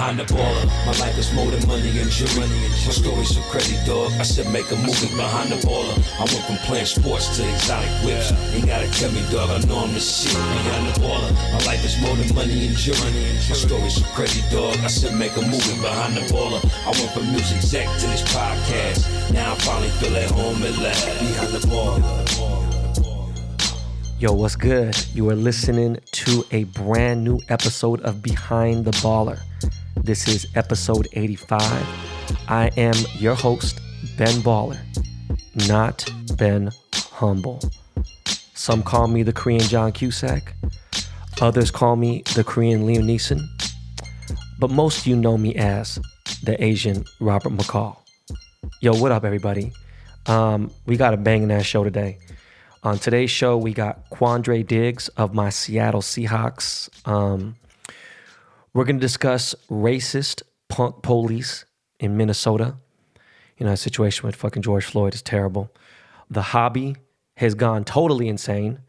behind the baller. My life is more than money and jewelry. My story's so crazy, dog. I said make a movie behind the baller. I went from playing sports to exotic whips. Ain't gotta tell me, dog, I know I'm the shit behind the baller. My life is more than money and jewelry. My story's so crazy, dog. I said make a movie behind the baller. I went from music exec to this podcast. Now I finally feel at home at last behind the baller. Yo, what's good? You are listening to a brand new episode of Behind the Baller. This is episode 85. I am your host, Ben Baller, not Ben Humble. Some call me the Korean John Cusack. Others call me the Korean Liam Neeson. But most of you know me as the Asian Robert McCall. Yo, what up, everybody? We got a banging ass show today. On today's show, we got Quandre Diggs of my Seattle Seahawks. We're going to discuss racist punk police in Minnesota. You know, a situation with fucking George Floyd is terrible. The hobby has gone totally insane.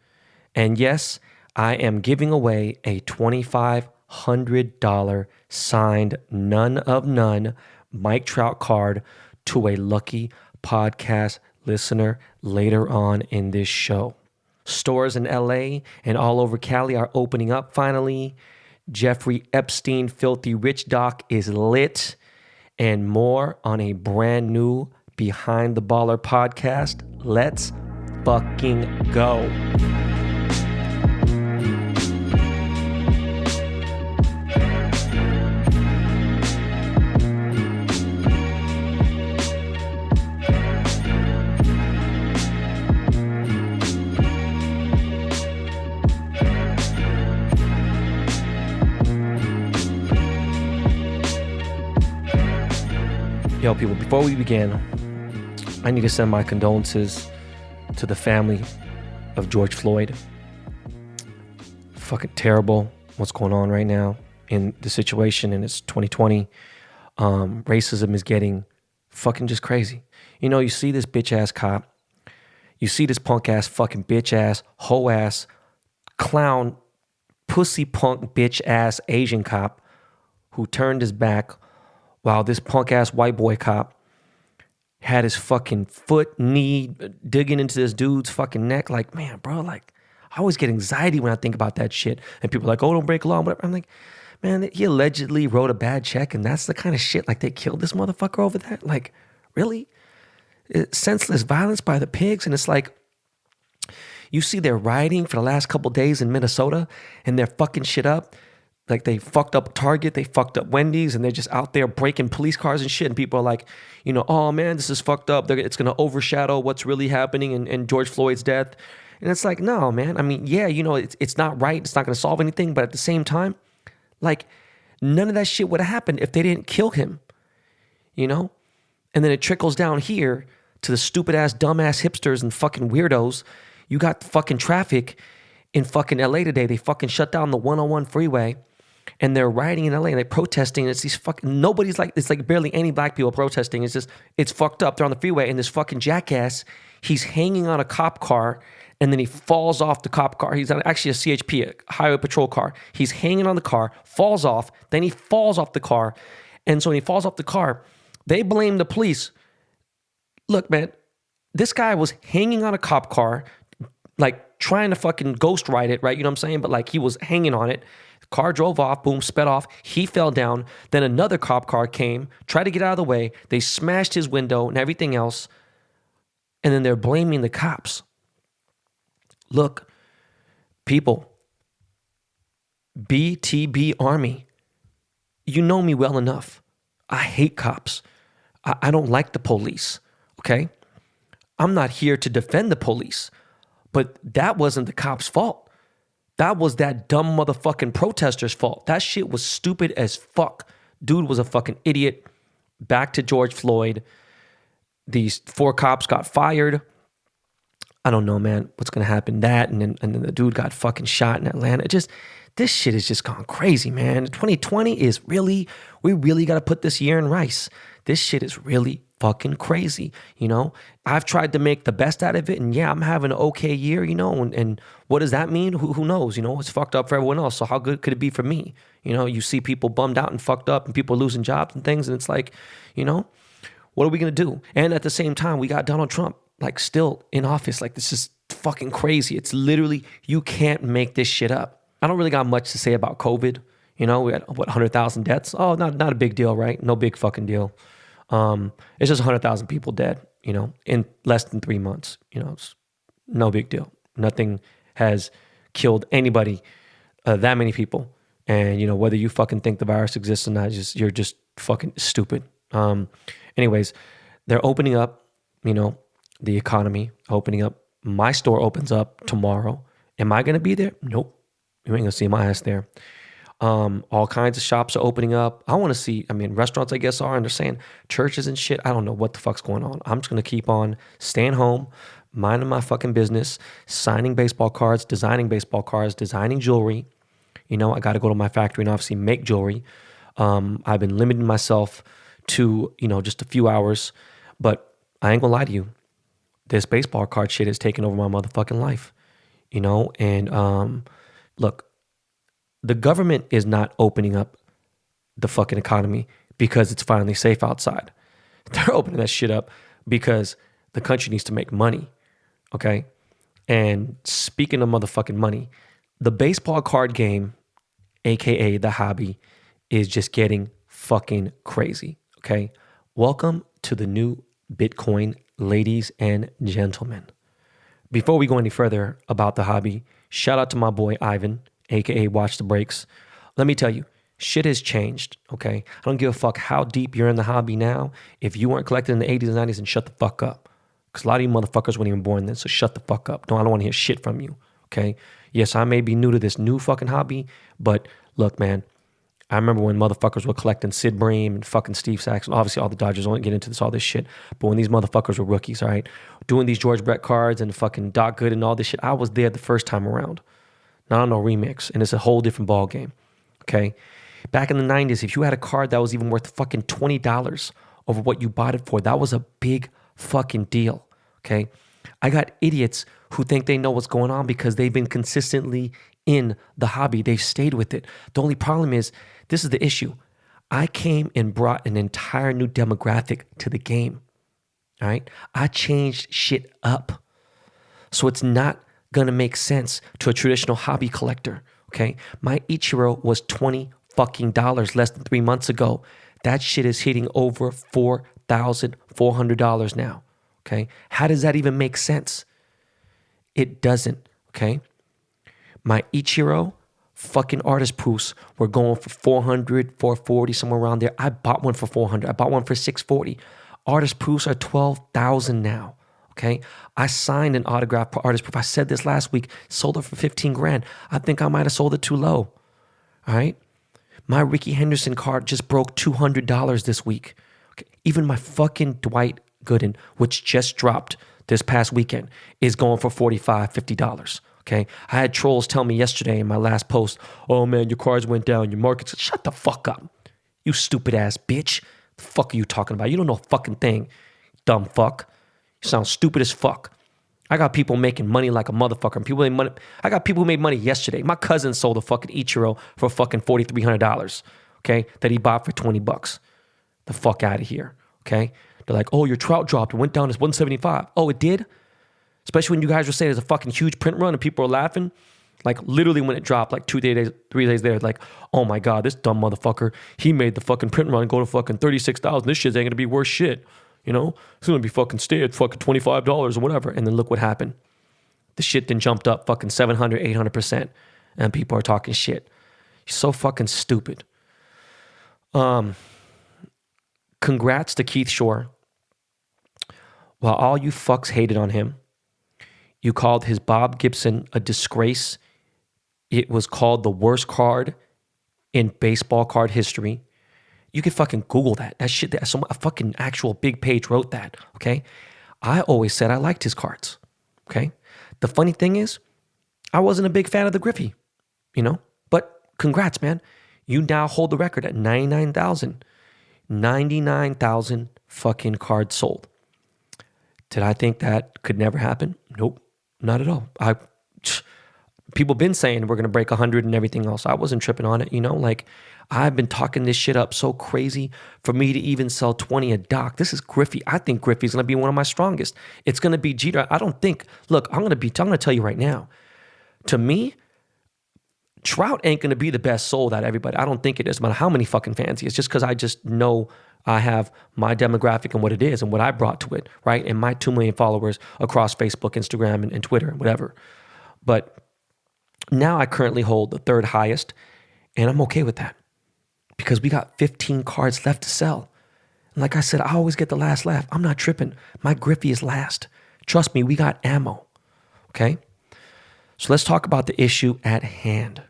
And yes, I am giving away a $2,500 signed none of none Mike Trout card to a lucky podcast listener later on in this show. Stores in LA and all over Cali are opening up finally. Jeffrey Epstein Filthy Rich doc is lit, and more on a brand new Behind the Baller podcast. Let's fucking go. Yo, people, before we begin, I need to send my condolences to the family of George Floyd. Fucking terrible what's going on right now in the situation, and it's 2020. Racism is getting fucking just crazy. You know, you see this bitch ass cop, you see this punk ass fucking bitch ass, hoe ass, clown, pussy punk bitch ass Asian cop who turned his back while this punk-ass white boy cop had his fucking foot, knee digging into this dude's fucking neck. Like, man, bro, like, I always get anxiety when I think about that shit. And people are like, oh, don't break law, whatever. I'm like, man, he allegedly wrote a bad check, and that's the kind of shit, like, they killed this motherfucker over that? Like, really? It's senseless violence by the pigs, and it's like, you see they're rioting for the last couple days in Minnesota, and they're fucking shit up. Like, they fucked up Target, they fucked up Wendy's, and they're just out there breaking police cars and shit. And people are like, you know, oh man, this is fucked up. It's going to overshadow what's really happening in George Floyd's death. And it's like, no, man. I mean, yeah, you know, it's not right. It's not going to solve anything. But at the same time, like, none of that shit would have happened if they didn't kill him, you know? And then it trickles down here to the stupid ass, dumb ass hipsters and fucking weirdos. You got fucking traffic in fucking LA today. They fucking shut down the 101 freeway. And they're rioting in LA and they're protesting. And it's these fucking, nobody's like, it's like barely any black people protesting. It's just, it's fucked up. They're on the freeway and this fucking jackass, he's hanging on a cop car and then he falls off the cop car. He's on actually a CHP, a highway patrol car. He's hanging on the car, falls off, then he falls off the car. And so when he falls off the car, they blame the police. Look, man, this guy was hanging on a cop car, like trying to fucking ghost ride it, right? You know what I'm saying? But like he was hanging on it. Car drove off, boom, sped off. He fell down. Then another cop car came, tried to get out of the way. They smashed his window and everything else. And then they're blaming the cops. Look, people, BTB Army, you know me well enough. I hate cops. I don't like the police, okay? I'm not here to defend the police, but that wasn't the cops' fault. That was that dumb motherfucking protester's fault. That shit was stupid as fuck. Dude was a fucking idiot. Back to George Floyd. These 4 cops got fired. I don't know, man, what's going to happen. That, and then the dude got fucking shot in Atlanta. This shit has just gone crazy, man. 2020 is really, we really got to put this year in rice. This shit is really, fucking crazy. I've tried to make the best out of it, and yeah, I'm having an okay year, and what does that mean? Who knows? It's fucked up for everyone else. So how good could it be for me? You see people bummed out and fucked up and people losing jobs and things, and it's like, what are we gonna do? And at the same time, we got Donald Trump like still in office. Like, this is fucking crazy. It's literally, you can't make this shit up. I don't really got much to say about COVID. We had 100,000 deaths. Oh, not a big deal, right? No big fucking deal. It's just 100,000 people dead, in less than 3 months. It's no big deal. Nothing has killed anybody, that many people. And, whether you fucking think the virus exists or not, you're just fucking stupid. Anyways, they're opening up, the economy, opening up. My store opens up tomorrow. Am I going to be there? Nope. You ain't going to see my ass there. All kinds of shops are opening up. I want to see, restaurants, I guess, are, and they're saying churches and shit. I don't know what the fuck's going on. I'm just going to keep on staying home, minding my fucking business, signing baseball cards, designing jewelry. I got to go to my factory and obviously make jewelry. I've been limiting myself to, just a few hours, but I ain't gonna lie to you. This baseball card shit has taken over my motherfucking life, and look, the government is not opening up the fucking economy because it's finally safe outside. They're opening that shit up because the country needs to make money, okay? And speaking of motherfucking money, the baseball card game, aka the hobby, is just getting fucking crazy, okay? Welcome to the new Bitcoin, ladies and gentlemen. Before we go any further about the hobby, shout out to my boy Ivan, aka Watch the Breaks. Let me tell you, shit has changed, okay? I don't give a fuck how deep you're in the hobby now. If you weren't collecting in the 80s and 90s, then shut the fuck up. Because a lot of you motherfuckers weren't even born then, so shut the fuck up. I don't want to hear shit from you, okay? Yes, I may be new to this new fucking hobby, but look, man, I remember when motherfuckers were collecting Sid Bream and fucking Steve Sax, and obviously all the Dodgers won't get into all this shit, but when these motherfuckers were rookies, all right, doing these George Brett cards and fucking Doc Good and all this shit, I was there the first time around. Not on no remix, and it's a whole different ball game, okay? Back in the 90s, if you had a card that was even worth fucking $20 over what you bought it for, that was a big fucking deal, okay? I got idiots who think they know what's going on because they've been consistently in the hobby. They've stayed with it. The only problem is, this is the issue. I came and brought an entire new demographic to the game, all right? I changed shit up. So it's not gonna make sense to a traditional hobby collector, okay? My Ichiro was $20 fucking less than 3 months ago. That shit is hitting over $4,400 now, okay? How does that even make sense? It doesn't, okay? My Ichiro fucking artist proofs were going for 400, 440, somewhere around there. I bought one for 400. I bought one for 640. Artist proofs are 12,000 now. Okay, I signed an autograph for artist proof. I said this last week, sold it for 15 grand. I think I might have sold it too low. All right. My Ricky Henderson card just broke $200 this week. Okay. Even my fucking Dwight Gooden, which just dropped this past weekend, is going for $45, $50. Okay. I had trolls tell me yesterday in my last post, oh man, your cards went down, your markets. Shut the fuck up. You stupid ass bitch. The fuck are you talking about? You don't know a fucking thing, dumb fuck. You sound stupid as fuck. I got people making money like a motherfucker. I got people who made money yesterday. My cousin sold a fucking Ichiro for fucking $4,300, okay, that he bought for $20. The fuck out of here, okay? They're like, oh, your Trout dropped. It went down to 175. Oh, it did? Especially when you guys were saying there's a fucking huge print run and people are laughing. Like literally when it dropped, like 3 days later, like, oh my God, this dumb motherfucker, he made the fucking print run go to fucking 36,000. This shit ain't gonna be worth shit. It's gonna be fucking stay at fucking $25 or whatever. And then look what happened. The shit then jumped up fucking 700, 800%. And people are talking shit. You're so fucking stupid. Congrats to Keith Shore. While all you fucks hated on him, you called his Bob Gibson a disgrace. It was called the worst card in baseball card history. You can fucking Google that. That shit, a fucking actual big page wrote that, okay? I always said I liked his cards, okay? The funny thing is, I wasn't a big fan of the Griffey, But congrats, man. You now hold the record at 99,000. 99,000 fucking cards sold. Did I think that could never happen? Nope, not at all. People been saying we're going to break 100 and everything else. I wasn't tripping on it, like I've been talking this shit up so crazy for me to even sell 20 a doc. This is Griffey. I think Griffey's going to be one of my strongest. It's going to be Jeter. I don't think, look, I'm going to tell you right now, to me, Trout ain't going to be the best sold out of everybody. I don't think it is, no matter how many fucking fans he is, just because I just know I have my demographic and what it is and what I brought to it, right? And my 2 million followers across Facebook, Instagram, and Twitter, and whatever. But now I currently hold the third highest, and I'm okay with that because we got 15 cards left to sell. And like I said, I always get the last laugh. I'm not tripping. My Griffey is last. Trust me, we got ammo, okay? So let's talk about the issue at hand.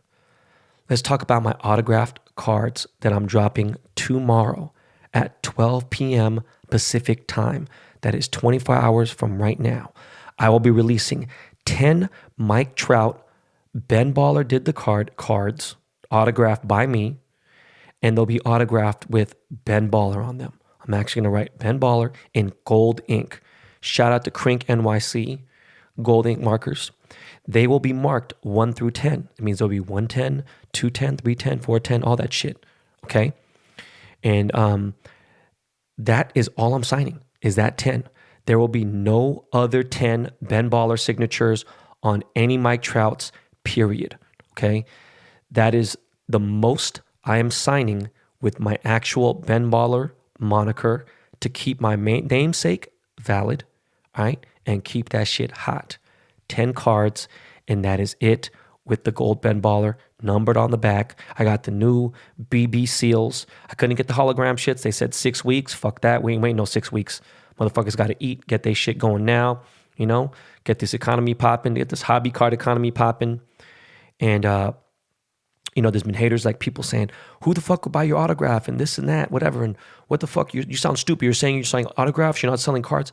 Let's talk about my autographed cards that I'm dropping tomorrow at 12 p.m. Pacific time. That is 24 hours from right now. I will be releasing 10 Mike Trout Ben Baller did the cards autographed by me, and they'll be autographed with Ben Baller on them. I'm actually going to write Ben Baller in gold ink. Shout out to Crink NYC, gold ink markers. They will be marked 1 through 10. It means there'll be 110, 210, 310, 410, all that shit. Okay? And that is all I'm signing, is that 10. There will be no other 10 Ben Baller signatures on any Mike Trouts, period. Okay? That is the most I am signing with my actual Ben Baller moniker to keep my namesake valid, all right? And keep that shit hot. 10 cards, and that is it with the gold Ben Baller numbered on the back. I got the new BB seals. I couldn't get the hologram shits. They said 6 weeks. Fuck that. We ain't waiting no 6 weeks. Motherfuckers got to eat, get their shit going now, get this economy popping, get this hobby card economy popping. And, there's been haters like people saying, who the fuck will buy your autograph and this and that, whatever. And what the fuck? You sound stupid. You're saying you're selling autographs. You're not selling cards.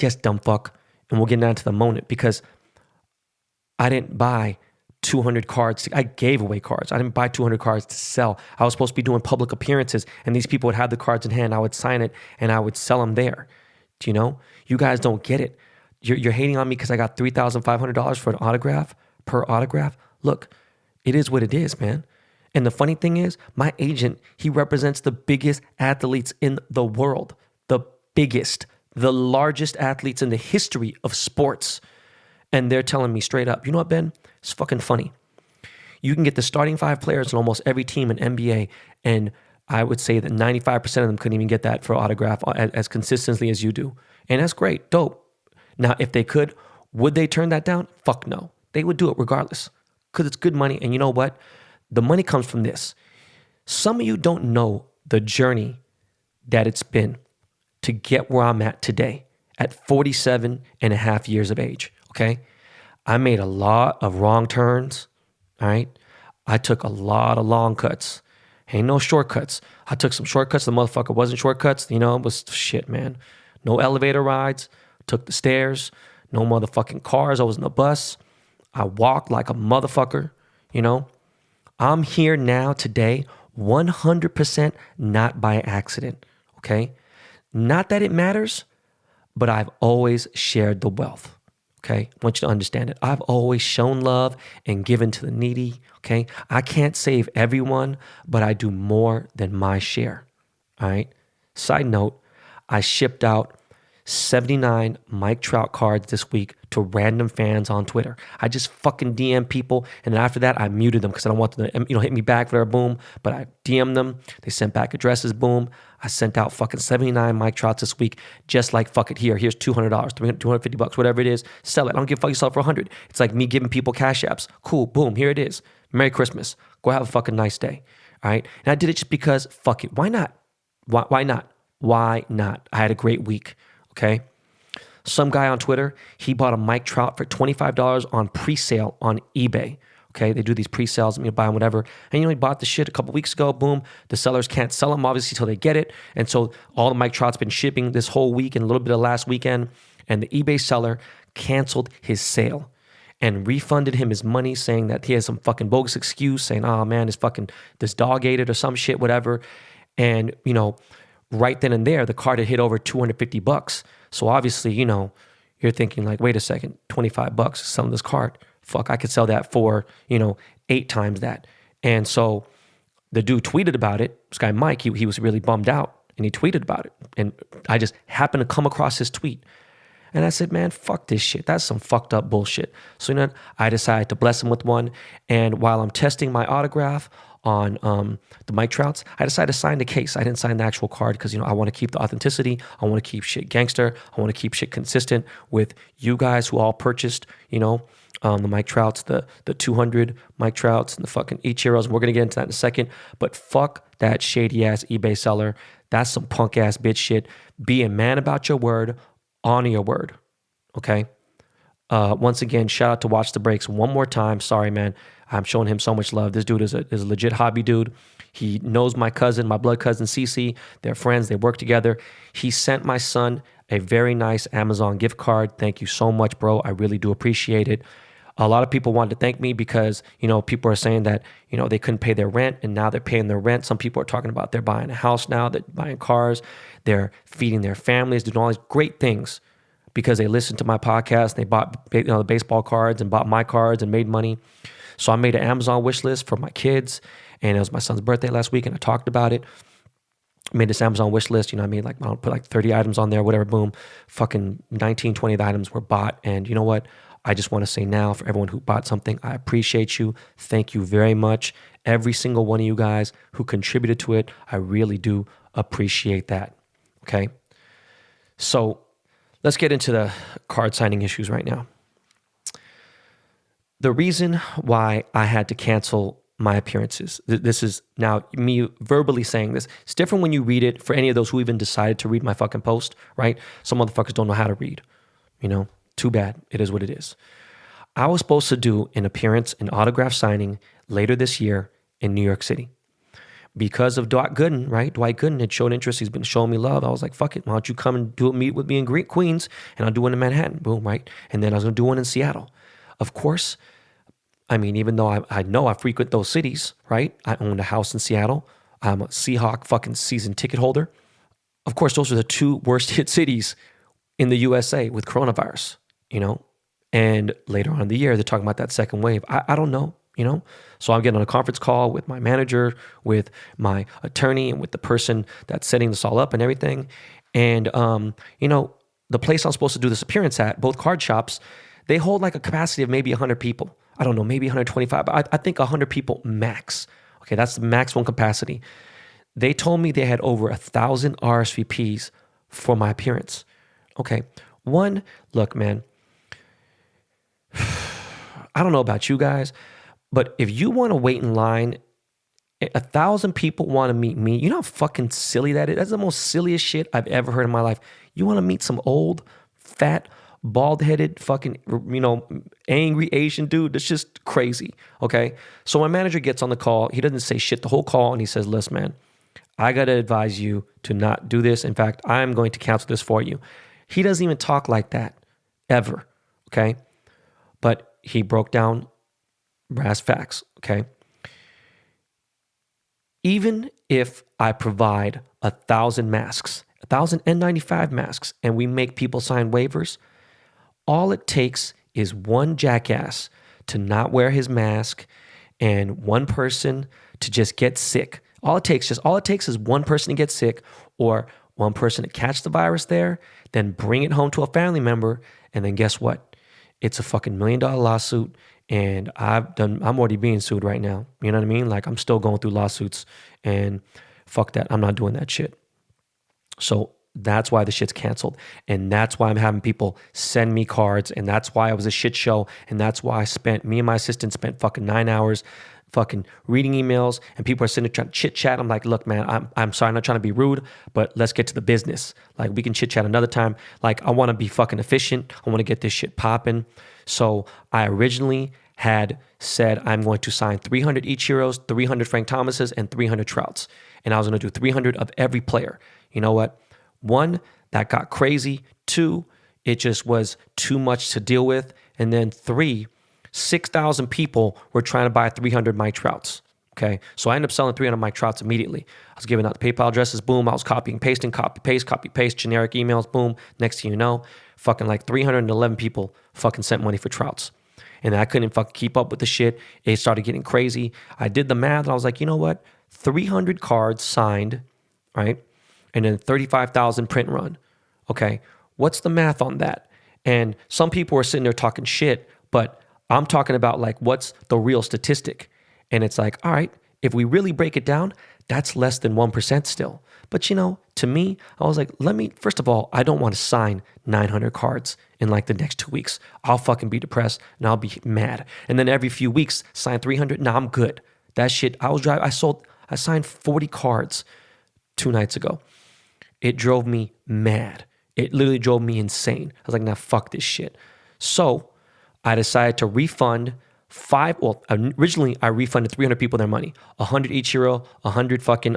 Yes, dumb fuck. And we'll get down to the moment because I didn't buy 200 cards. I gave away cards. I didn't buy 200 cards to sell. I was supposed to be doing public appearances, and these people would have the cards in hand. I would sign it, and I would sell them there. Do you know? You guys don't get it. You're hating on me because I got $3,500 for an autograph, per autograph. Look, it is what it is, man. And the funny thing is, my agent, he represents the biggest athletes in the world. The biggest, the largest athletes in the history of sports. And they're telling me straight up, you know what, Ben? It's fucking funny. You can get the starting 5 players in almost every team in NBA, and I would say that 95% of them couldn't even get that for autograph as consistently as you do. And that's great, dope. Now, if they could, would they turn that down? Fuck no. They would do it regardless because it's good money. And you know what? The money comes from this. Some of you don't know the journey that it's been to get where I'm at today at 47 and a half years of age, okay? I made a lot of wrong turns, all right? I took a lot of long cuts. Ain't no shortcuts. I took some shortcuts. The motherfucker wasn't shortcuts. It was shit, man. No elevator rides. Took the stairs. No motherfucking cars. I was in the bus. I walked like a motherfucker, I'm here now today 100% not by accident, okay? Not that it matters, but I've always shared the wealth, okay? I want you to understand it. I've always shown love and given to the needy, okay? I can't save everyone, but I do more than my share, all right? Side note, I shipped out 79 Mike Trout cards this week to random fans on Twitter. I just fucking DM people, and then after that, I muted them because I don't want them to, hit me back for their boom. But I DM'd them. They sent back addresses, boom. I sent out fucking 79 Mike Trouts this week, just like fuck it. Here's $200, $250, whatever it is. Sell it. I don't give a fuck, you sell it for 100. It's like me giving people cash apps. Cool, boom, here it is. Merry Christmas. Go have a fucking nice day. All right. And I did it just because fuck it. Why not? Why not? Why not? I had a great week. Okay. Some guy on Twitter, he bought a Mike Trout for $25 on pre-sale on eBay. Okay. They do these pre-sales, and you buy them, whatever. And he bought the shit a couple weeks ago. Boom. The sellers can't sell them, obviously, till they get it. And so all the Mike Trout's been shipping this whole week and a little bit of last weekend. And the eBay seller canceled his sale and refunded him his money, saying that he has some fucking bogus excuse, saying, oh man, this dog ate it or some shit, whatever. And, right then and there, the card had hit over $250. So obviously, you're thinking like, wait a second, $25 selling this card. Fuck, I could sell that for, 8 times that. And so the dude tweeted about it. This guy, Mike, he was really bummed out and he tweeted about it. And I just happened to come across his tweet. And I said, man, fuck this shit. That's some fucked up bullshit. So I decided to bless him with one. And while I'm testing my autograph on the Mike Trouts, I decided to sign the case. I didn't sign the actual card because, I want to keep the authenticity. I want to keep shit gangster. I want to keep shit consistent with you guys who all purchased, the Mike Trouts, the 200 Mike Trouts and the fucking Ichiros. And we're going to get into that in a second. But fuck that shady ass eBay seller. That's some punk ass bitch shit. Be a man about your word. Honor your word, okay? Once again, shout out to Watch the Breaks one more time. Sorry, man. I'm showing him so much love. This dude is a legit hobby dude. He knows my cousin, my blood cousin, Cece. They're friends. They work together. He sent my son a very nice Amazon gift card. Thank you so much, bro. I really do appreciate it. A lot of people wanted to thank me because, people are saying that, they couldn't pay their rent and now they're paying their rent. Some people are talking about they're buying a house now, they're buying cars, they're feeding their families, doing all these great things because they listened to my podcast. They bought the baseball cards and bought my cards and made money. So I made an Amazon wish list for my kids, and it was my son's birthday last week and I talked about it. Made this Amazon wish list, like I'll put like 30 items on there, whatever, boom, fucking 19, 20 of the items were bought. And you know what? I just want to say now for everyone who bought something, I appreciate you. Thank you very much. Every single one of you guys who contributed to it, I really do appreciate that. Okay? So let's get into the card signing issues right now. The reason why I had to cancel my appearances, this is now me verbally saying this. It's different when you read it for any of those who even decided to read my fucking post, right? Some motherfuckers don't know how to read, Too bad. It is what it is. I was supposed to do an appearance and autograph signing later this year in New York City. Because of Dwight Gooden, right? Dwight Gooden had shown interest. He's been showing me love. I was like, fuck it. Why don't you come and meet with me in Queens? And I'll do one in Manhattan. Boom, right? And then I was going to do one in Seattle. Of course, even though I know I frequent those cities, right? I owned a house in Seattle. I'm a Seahawks fucking season ticket holder. Of course, those are the 2 worst hit cities in the USA with coronavirus. And later on in the year, they're talking about that second wave. I don't know, So I'm getting on a conference call with my manager, with my attorney, and with the person that's setting this all up and everything. And, the place I'm supposed to do this appearance at, both card shops, they hold like a capacity of maybe 100 people. I don't know, maybe 125, but I think 100 people max. Okay, that's the maximum capacity. They told me they had over 1,000 RSVPs for my appearance. Okay, look, man, I don't know about you guys, but if you want to wait in line, 1,000 people want to meet me. You know how fucking silly that is? That's the most silliest shit I've ever heard in my life. You want to meet some old, fat, bald-headed, fucking, angry Asian dude? That's just crazy, okay? So my manager gets on the call. He doesn't say shit the whole call, and he says, listen, man, I got to advise you to not do this. In fact, I'm going to cancel this for you. He doesn't even talk like that, ever, okay? But he broke down brass facts, okay? Even if I provide 1,000 masks, 1,000 N95 masks, and we make people sign waivers, all it takes is one jackass to not wear his mask and one person to just get sick. All it takes is one person to get sick or one person to catch the virus there, then bring it home to a family member, and then guess what? It's a fucking $1 million lawsuit, and I'm already being sued right now. You know what I mean? Like, I'm still going through lawsuits, and fuck that. I'm not doing that shit. So that's why the shit's canceled. And that's why I'm having people send me cards. And that's why it was a shit show. And that's why me and my assistant spent fucking 9 hours fucking reading emails. And people are sitting there trying to chit chat. I'm like, look, man, I'm sorry, I'm not trying to be rude, but let's get to the business. Like, we can chit chat another time. Like, I want to be fucking efficient. I want to get this shit popping. So I originally had said I'm going to sign 300 Ichiros, 300 Frank Thomases, and 300 Trouts. And I was going to do 300 of every player. You know what? 1, that got crazy. 2, it just was too much to deal with. And then 3, 6,000 people were trying to buy 300 Mike Trouts. Okay, so I ended up selling 300 Mike Trouts immediately. I was giving out the PayPal addresses, boom. I was copying, pasting, copy, paste, generic emails, boom. Next thing you know, fucking like 311 people fucking sent money for Trouts. And I couldn't fucking keep up with the shit. It started getting crazy. I did the math and I was like, you know what? 300 cards signed, right? And then 35,000 print run. Okay, what's the math on that? And some people are sitting there talking shit, but I'm talking about like what's the real statistic. And it's like, all right, if we really break it down, that's less than 1% still. But you know, to me, I was like, first of all, I don't want to sign 900 cards in like the next 2 weeks. I'll fucking be depressed and I'll be mad. And then every few weeks, sign 300. Nah, I'm good. That shit, I signed 40 cards 2 nights ago. It drove me mad. It literally drove me insane. I was like, nah, fuck this shit. So I decided to refund originally I refunded 300 people their money, 100 Ichiro, 100 fucking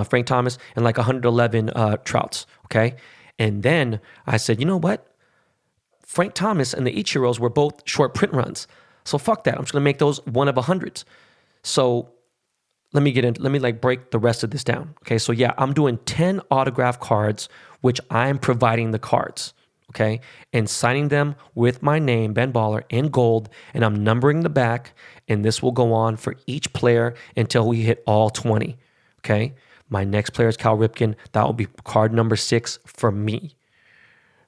Frank Thomas, and like 111 Trouts, okay? And then I said, you know what? Frank Thomas and the Ichiros were both short print runs. So fuck that. I'm just gonna make those one of 100s. So let me like break the rest of this down. Okay, so yeah, I'm doing 10 autograph cards, which I'm providing the cards. Okay, and signing them with my name, Ben Baller, in gold, and I'm numbering the back, and this will go on for each player until we hit all 20. Okay, my next player is Cal Ripken. That will be card number 6 for me.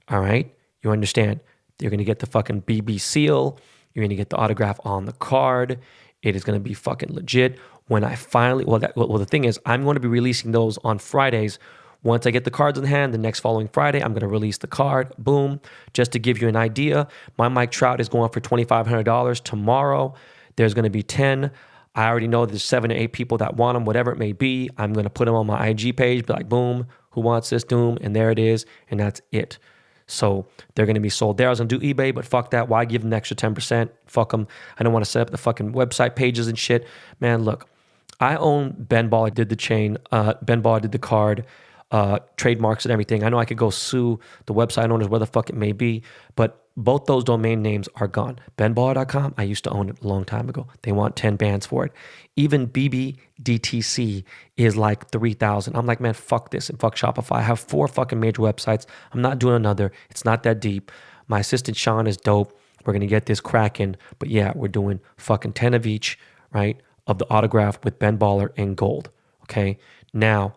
All right, you understand? You're gonna get the fucking BB seal. You're gonna get the autograph on the card. It is gonna be fucking legit. When I finally, the thing is, I'm going to be releasing those on Fridays. Once I get the cards in hand, the next following Friday, I'm going to release the card. Boom. Just to give you an idea, my Mike Trout is going for $2,500 tomorrow. There's going to be 10. I already know there's 7 or 8 people that want them, whatever it may be. I'm going to put them on my IG page, be like, boom, who wants this? Doom. And there it is. And that's it. So they're going to be sold there. I was going to do eBay, but fuck that. Why give them an extra 10%? Fuck them. I don't want to set up the fucking website pages and shit. Man, look, I own Ben Ball. I did the chain. Ben Ball did the card. Trademarks and everything. I know I could go sue the website owners, where the fuck it may be, but both those domain names are gone. benballer.com, I used to own it a long time ago. They want 10 bands for it. Even BBDTC is like 3,000. I'm like, man, fuck this and fuck Shopify. I have 4 fucking major websites. I'm not doing another. It's not that deep. My assistant Sean is dope. We're going to get this cracking. But yeah, we're doing fucking 10 of each, right? Of the autograph with Ben Baller in gold. Okay. Now,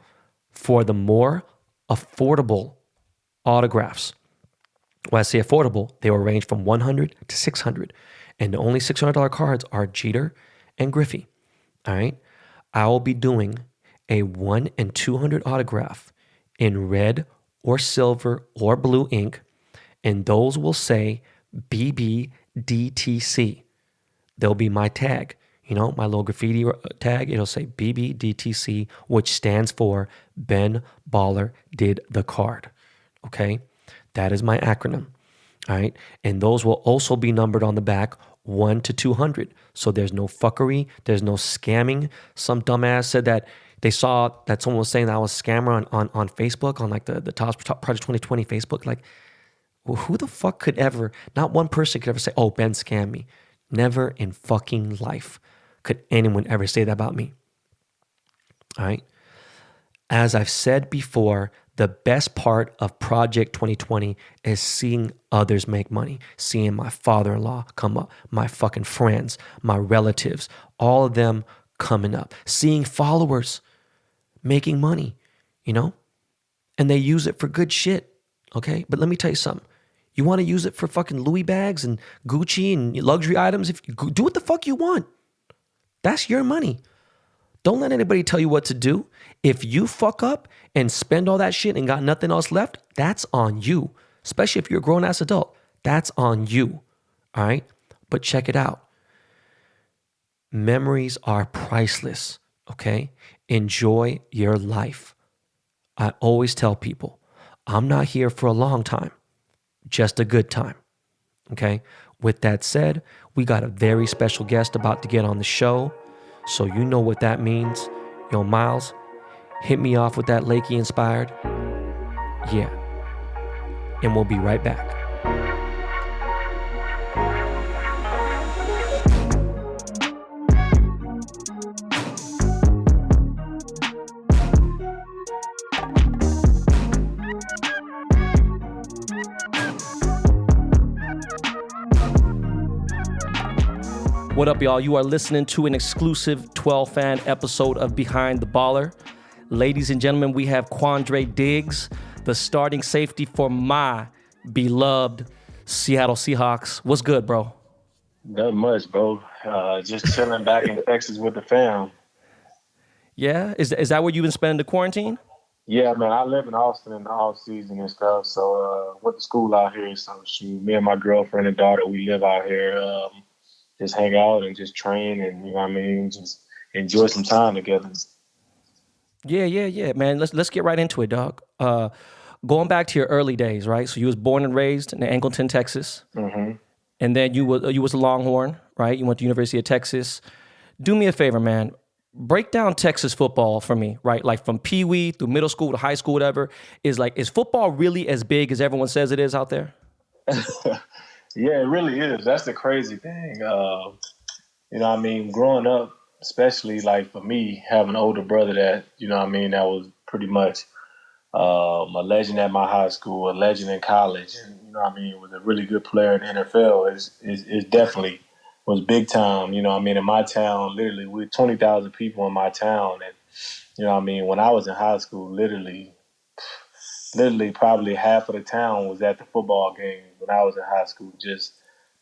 for the more affordable autographs, when I say affordable, they will range from $100 to $600. And the only $600 cards are Jeter and Griffey. All right. I will be doing a 1 and 200 autograph in red or silver or blue ink. And those will say BBDTC. They'll be my tag. You know, my little graffiti tag, it'll say BBDTC, which stands for Ben Baller Did the Card. Okay? That is my acronym. All right? And those will also be numbered on the back 1 to 200. So there's no fuckery. There's no scamming. Some dumbass said that they saw that someone was saying that I was a scammer on Facebook, on like the Top Project 2020 Facebook. Like, well, who the fuck could ever, not one person could ever say, oh, Ben scammed me. Never in fucking life could anyone ever say that about me. All right. As I've said before, the best part of Project 2020 is seeing others make money, seeing my father-in-law come up, my fucking friends, my relatives, all of them coming up, seeing followers making money, you know, and they use it for good shit. Okay. But let me tell you something. You want to use it for fucking Louis bags and Gucci and luxury items? Do what the fuck you want. That's your money. Don't let anybody tell you what to do. If you fuck up and spend all that shit and got nothing else left, that's on you. Especially if you're a grown-ass adult. That's on you. All right? But check it out. Memories are priceless. Okay? Enjoy your life. I always tell people, I'm not here for a long time. Just a good time. Okay? With that said, we got a very special guest about to get on the show. So you know what that means. Yo, Miles, hit me off with that Lakey inspired. Yeah. And we'll be right back. What up, y'all? You are listening to an exclusive 12 fan episode of Behind the Baller. Ladies and gentlemen, we have Quandre Diggs, the starting safety for my beloved Seattle Seahawks. What's good, bro? Not much, bro. Just chilling back in Texas with the fam. Yeah? Is that where you've been spending the quarantine? Yeah, man, I live in Austin in the off season and stuff. So went to school out here. So me and my girlfriend and daughter, we live out here. Just hang out and just train and you know what I mean, just enjoy some time together. Yeah, man. Let's get right into it, dog. Going back to your early days, right? So you was born and raised in Angleton, Texas. Mm-hmm. And then you was a Longhorn, right? You went to University of Texas. Do me a favor, man. Break down Texas football for me, right? Like from Pee Wee through middle school to high school, whatever. Is football really as big as everyone says it is out there? Yeah, it really is. That's the crazy thing. You know what I mean? Growing up, especially like for me, having an older brother that, you know what I mean, that was pretty much a legend at my high school, a legend in college, and you know what I mean, was a really good player in the NFL. Is definitely was big time. You know what I mean, in my town, literally, we 20,000 people in my town, and you know what I mean, when I was in high school, literally, probably half of the town was at the football game when I was in high school, just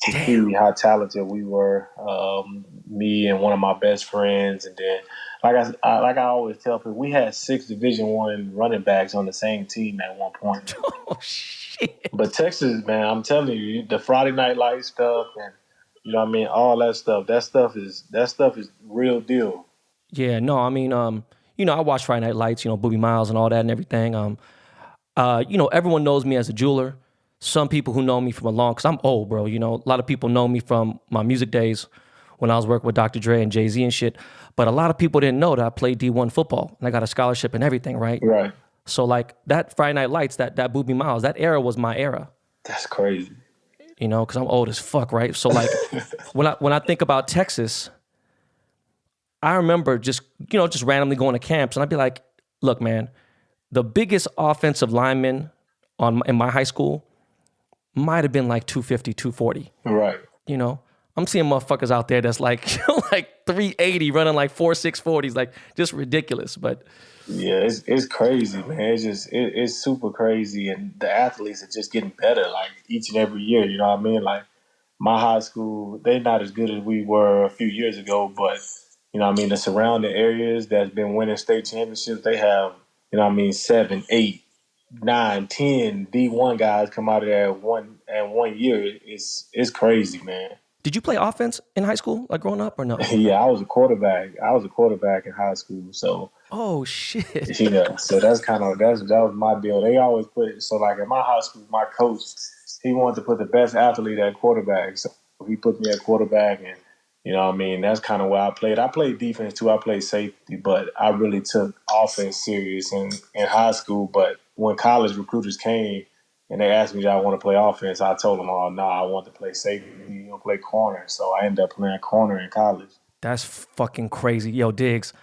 to see how talented we were. Me and one of my best friends, and then like I always tell people, we had 6 Division I running backs on the same team at one point. Oh shit! But Texas, man, I'm telling you, the Friday Night Light stuff, and you know what I mean, all that stuff. That stuff is real deal. Yeah, no, I mean, I watch Friday Night Lights, Booby Miles and all that and everything. Everyone knows me as a jeweler. Some people who know me from because I'm old, bro. A lot of people know me from my music days when I was working with Dr. Dre and Jay-Z and shit. But a lot of people didn't know that I played D1 football and I got a scholarship and everything, right? Right. So like that Friday Night Lights, that Booby Miles, that era was my era. That's crazy. Because I'm old as fuck, right? So like when I think about Texas, I remember just randomly going to camps and I'd be like, look, man, the biggest offensive lineman in my high school might have been like 250, 240. Right. I'm seeing motherfuckers out there that's like like 380 running like 4.6 40s, like just ridiculous. But yeah, it's crazy, man. It's super crazy, and the athletes are just getting better like each and every year. You know what I mean? Like my high school, they're not as good as we were a few years ago, but you know what I mean, the surrounding areas that's been winning state championships, they have, you know what I mean, 7, 8, 9, 10 D1 guys come out of there one year. It's crazy, man. did you play offense in high school, like growing up, or no? Yeah, I was a quarterback. I was a quarterback in high school, so Oh shit! yeah. So that was my deal. They always put it so like in my high school, my coach, he wanted to put the best athlete at quarterback, so he put me at quarterback, and you know what I mean, that's kind of where I played. I played defense too. I played safety, but I really took offense serious in high school. But when college recruiters came and they asked me did I want to play offense, I told them, oh, no, I want to play safety, play corner. So I ended up playing corner in college. That's fucking crazy, yo, Diggs.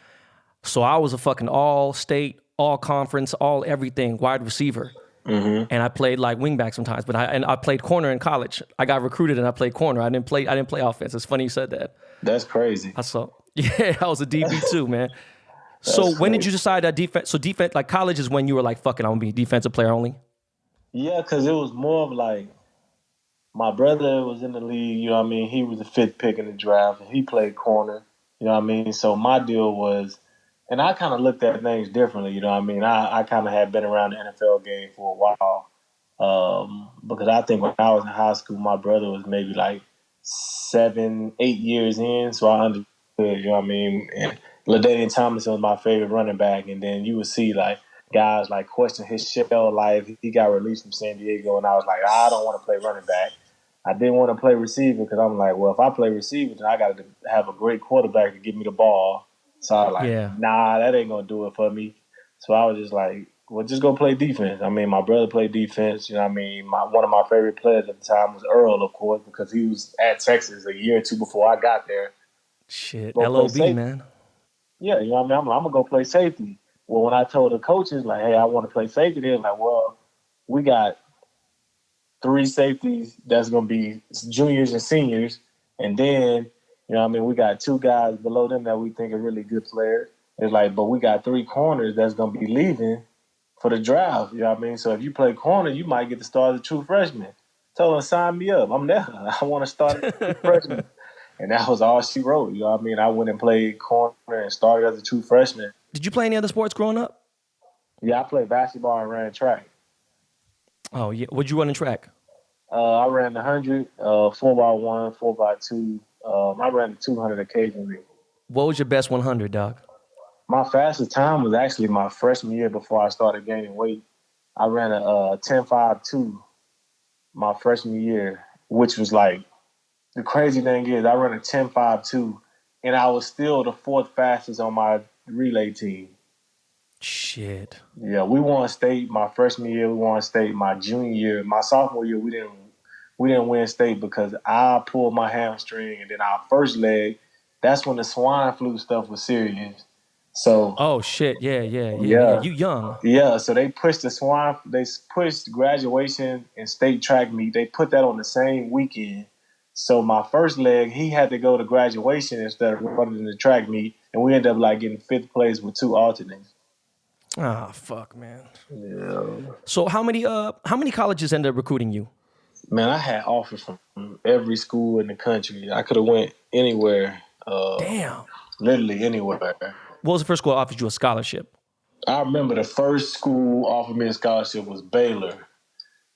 So I was a fucking all-state, all-conference, all everything wide receiver. Mm-hmm. And I played like wingback sometimes, but I played corner in college. I got recruited and I played corner. I didn't play offense. It's funny you said that. That's crazy. I was a DB too, man. So when did you decide that defense? So defense, like college is when you were like, fuck it, I'm gonna be defensive player only. Yeah, because it was more of like my brother was in the league. You know what I mean? He was the 5th pick in the draft, and he played corner. You know what I mean? So my deal was, and I kind of looked at things differently. You know what I mean? I kind of had been around the NFL game for a while. Because I think when I was in high school, my brother was maybe like 7, 8 years in, so I understood, you know what I mean? And LaDainian Tomlinson was my favorite running back, and then you would see like guys like question his shell life. He got released from San Diego, and I was like, I don't want to play running back. I didn't want to play receiver because I'm like, well, if I play receiver, then I got to have a great quarterback to give me the ball. So I was like, nah, that ain't going to do it for me. So I was just like, well, just go play defense. I mean, my brother played defense. You know what I mean? One of my favorite players at the time was Earl, of course, because he was at Texas a year or two before I got there. Shit, LOB, man. Yeah, you know what I mean? I'm going to go play safety. Well, when I told the coaches, like, hey, I want to play safety, they were like, well, we got 3 safeties that's going to be juniors and seniors. And then, You know what I mean? We got 2 guys below them that we think are really good players. It's like, but we got 3 corners that's gonna be leaving for the draft. You know what I mean? So if you play corner, you might get to start as a true freshman. Tell them, sign me up. I'm there. I want to start as a true freshman. And that was all she wrote. You know what I mean? I went and played corner and started as a true freshman. Did you play any other sports growing up? Yeah, I played basketball and ran track. Oh yeah. What'd you run in track? I ran the 100, 4x1, 4x2. I ran the 200 occasionally. What was your best 100, dog? My fastest time was actually my freshman year before I started gaining weight. I ran a 10.52 my freshman year, which was like, the crazy thing is I ran a 10.52 and I was still the 4th fastest on my relay team. Shit. Yeah, we won state my freshman year. We won state my junior year. My sophomore year, we didn't win state because I pulled my hamstring, and then our first leg, that's when the swine flu stuff was serious. So Oh shit. Yeah. yeah, You young. yeah. So they pushed they pushed graduation and state track meet. They put that on the same weekend. So my first leg, he had to go to graduation instead of running the track meet, and we ended up like getting 5th place with 2 alternates. Ah, fuck, man. Yeah. So how many colleges ended up recruiting you? Man, I had offers from every school in the country. I could have went anywhere, Damn. literally anywhere. What was the first school that offered you a scholarship? I remember the first school offered me a scholarship was Baylor.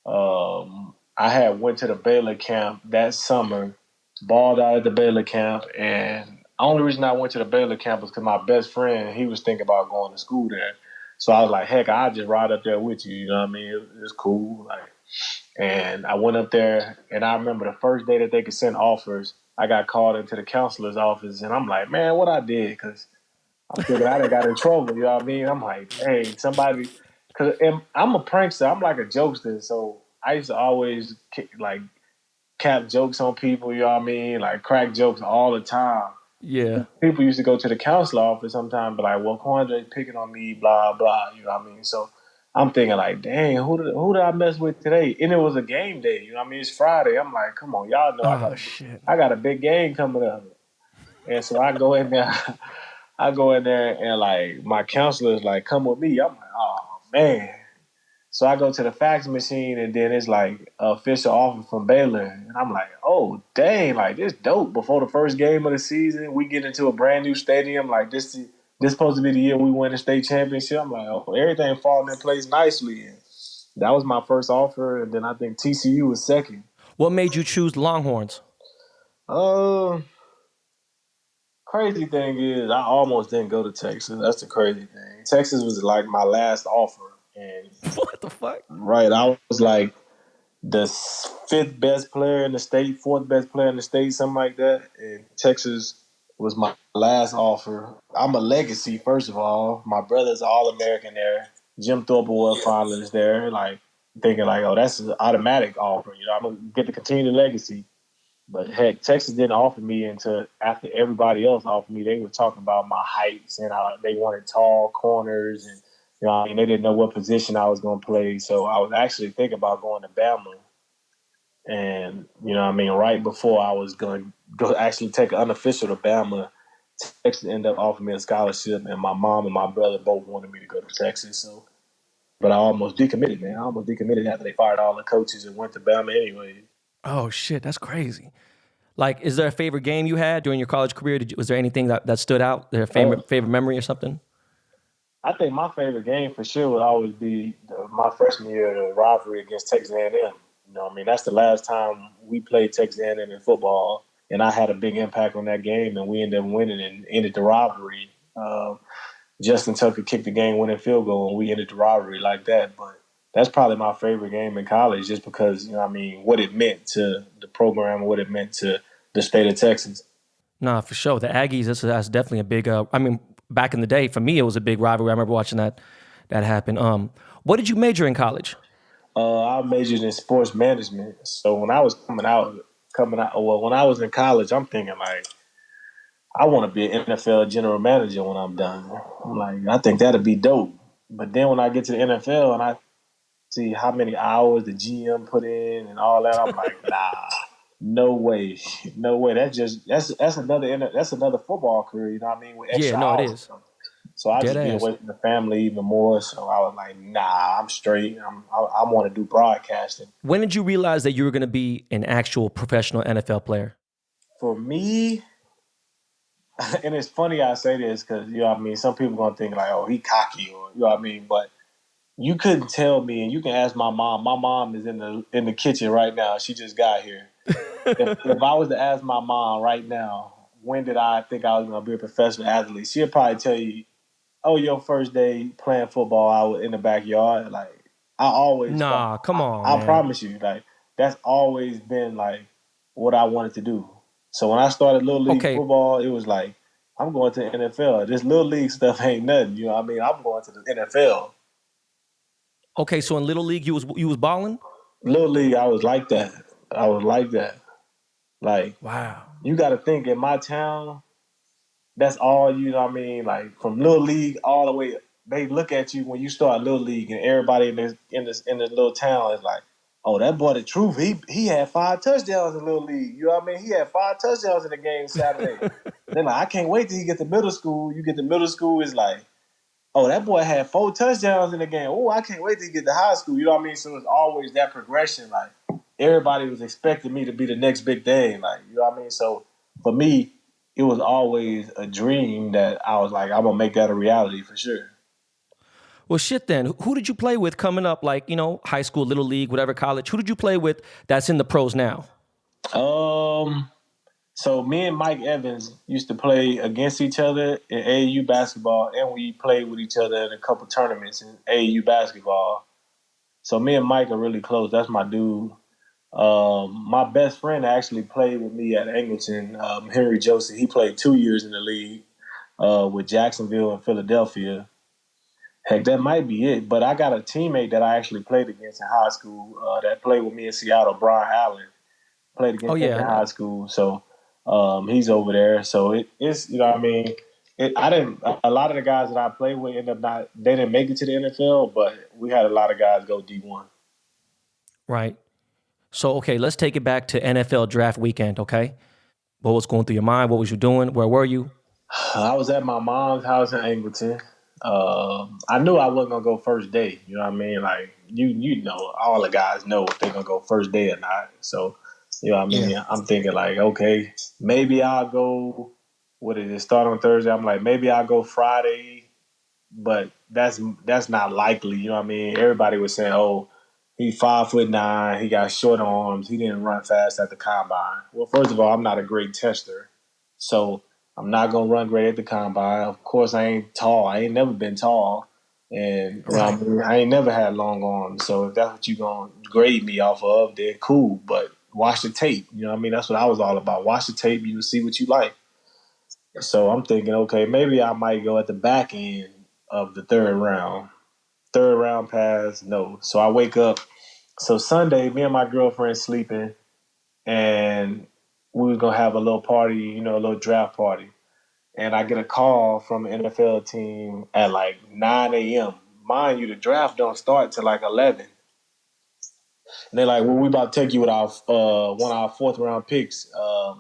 I had went to the Baylor camp that summer, balled out at the Baylor camp, and the only reason I went to the Baylor camp was because my best friend, he was thinking about going to school there. So I was like, heck, I'll just ride up there with you. You know what I mean? It's cool. Like, and I went up there, and I remember the first day that they could send offers, I got called into the counselor's office, and I'm like, man, what I did? Because I'm thinking I done got in trouble. You know what I mean? I'm like, hey, somebody, because I'm a prankster. I'm like a jokester, so I used to always like cap jokes on people. You know what I mean? Like crack jokes all the time. Yeah. People used to go to the counselor office sometimes, but like, well, Quandre picking on me, blah blah. You know what I mean? So I'm thinking like, dang, who did I mess with today? And it was a game day. You know what I mean? It's Friday. I'm like, come on, y'all know Oh shit. I got a big game coming up, and so I go in there. I go in there and like my counselor's like, come with me. I'm like, oh man. So I go to the fax machine and then it's like official offer from Baylor. And I'm like, oh dang, like this dope. Before the first game of the season, we get into a brand new stadium. Like this supposed to be the year we win the state championship. I'm like, oh, everything falling in place nicely. And that was my first offer, and then I think TCU was second. What made you choose the Longhorns? Uh Crazy thing is, I almost didn't go to Texas. That's the crazy thing. Texas was like my last offer, and What the fuck? right, I was like the 5th best player in the state, 4th best player in the state, something like that. And Texas was my last offer. I'm a legacy, first of all. My brother's an All-American there. Jim Thorpe Award finalist there. Like thinking like, oh, that's an automatic offer. You know, I'm gonna get to continue the legacy. But heck, Texas didn't offer me until after everybody else offered me. They were talking about my heights and they wanted tall corners, and you know, I mean, they didn't know what position I was going to play. So I was actually thinking about going to Bama, and you know, I mean, right before I was going to go actually take an unofficial to Bama, Texas ended up offering me a scholarship, and my mom and my brother both wanted me to go to Texas. So, but I almost decommitted, man. I almost decommitted after they fired all the coaches and went to Bama anyway. Oh shit, that's crazy. Like, is there a favorite game you had during your college career? Was there anything that stood out? There a favorite memory or something? I think my favorite game for sure would always be my freshman year, the rivalry against Texas A&M. You know, I mean, that's the last time we played Texas A&M in football, and I had a big impact on that game, and we ended up winning and ended the rivalry. Justin Tucker kicked the game-winning field goal, and we ended the rivalry like that. But that's probably my favorite game in college, just because, you know, I mean, what it meant to the program and what it meant to the state of Texas. Nah, for sure. The Aggies, that's definitely a big. I mean, back in the day, for me, it was a big rivalry. I remember watching that happen. What did you major in college? I majored in sports management. So when I was well, when I was in college, I'm thinking like, I want to be an NFL general manager when I'm done. I'm like, I think that'd be dope. But then when I get to the NFL and I see how many hours the GM put in and all that, I'm like, nah. No way, no way. That's another football career. You know what I mean? With Yeah, extra no, it hours. is. So I Dead just be ass. away from the family even more. So I was like, nah, I'm straight. I want to do broadcasting. When did you realize that you were going to be an actual professional NFL player? For me, and it's funny I say this because you know what I mean. Some people gonna think like, oh, he cocky or you know what I mean. But you couldn't tell me, and you can ask my mom. My mom is in the kitchen right now. She just got here. If I was to ask my mom right now, when did I think I was gonna be a professional athlete? She'll probably tell you, oh, your first day playing football, I was in the backyard. Like I always thought, Nah, come on, I man. promise you, like that's always been like what I wanted to do. So when I started little league Okay, football, it was like I'm going to the NFL. This little league stuff ain't nothing. You know what I mean? I'm going to the NFL. okay. So in little league, you was balling. Little league, I was like that. I was like that. Like Wow. you got to think in my town. That's all you know what I mean. Like from little league all the way, they look at you when you start little league, and everybody in this little town is like, "Oh, that boy, the truth. He had 5 touchdowns in little league. You know what I mean? He had 5 touchdowns in the game Saturday." Then like, I can't wait till he get to middle school. You get to middle school, it's like, "Oh, that boy had 4 touchdowns in the game. Oh, I can't wait till he get to high school." You know what I mean? So it's always that progression. Like everybody was expecting me to be the next big thing. Like you know what I mean? So for me, it was always a dream that I was like, I'm gonna make that a reality for sure. Well, shit. Then who did you play with coming up? Like high school, little league, whatever, college. Who did you play with that's in the pros now? Um, so me and Mike Evans used to play against each other in AAU basketball, and we played with each other in a couple tournaments in AAU basketball. So me and Mike are really close. That's my dude. My best friend actually played with me at Angleton, Henry Joseph. He played 2 years in the league with Jacksonville and Philadelphia. Heck, that might be it. But I got a teammate that I actually played against in high school that played with me in Seattle, Brian Allen. Played Oh against him yeah, in I high know. school. So he's over there. So it's, you know what I mean? I didn't, a lot of the guys that I played with ended up not, they didn't make it to the NFL, but we had a lot of guys go D1. Right. So okay, let's take it back to NFL draft weekend. Okay, what was going through your mind? What was you doing? Where were you? I was at my mom's house in Angleton. I knew I wasn't gonna go first day. You know what I mean? Like you know, all the guys know if they're gonna go first day or not. So you know what I Yeah. mean? I'm thinking like, okay, maybe I'll go. What did it start on Thursday? I'm like, maybe I'll go Friday, but that's not likely. You know what I mean? Everybody was saying, oh, he's 5'9", he got short arms, he didn't run fast at the combine. Well, first of all, I'm not a great tester, so I'm not gonna run great at the combine. Of course, I ain't tall. I ain't never been tall, and you know what Right. I mean. I ain't never had long arms. So if that's what you gonna grade me off of, then cool. But watch the tape. You know what I mean? That's what I was all about. Watch the tape. You will see what you like. So I'm thinking, okay, maybe I might go at the back end of the third round. Third round pass, no. So I wake up. So Sunday, me and my girlfriend sleeping, and we was gonna have a little party, you know, a little draft party. And I get a call from an NFL team at like 9 a.m. Mind you, the draft don't start till like 11. And they're like, well, we about to take you with our one of our fourth round picks.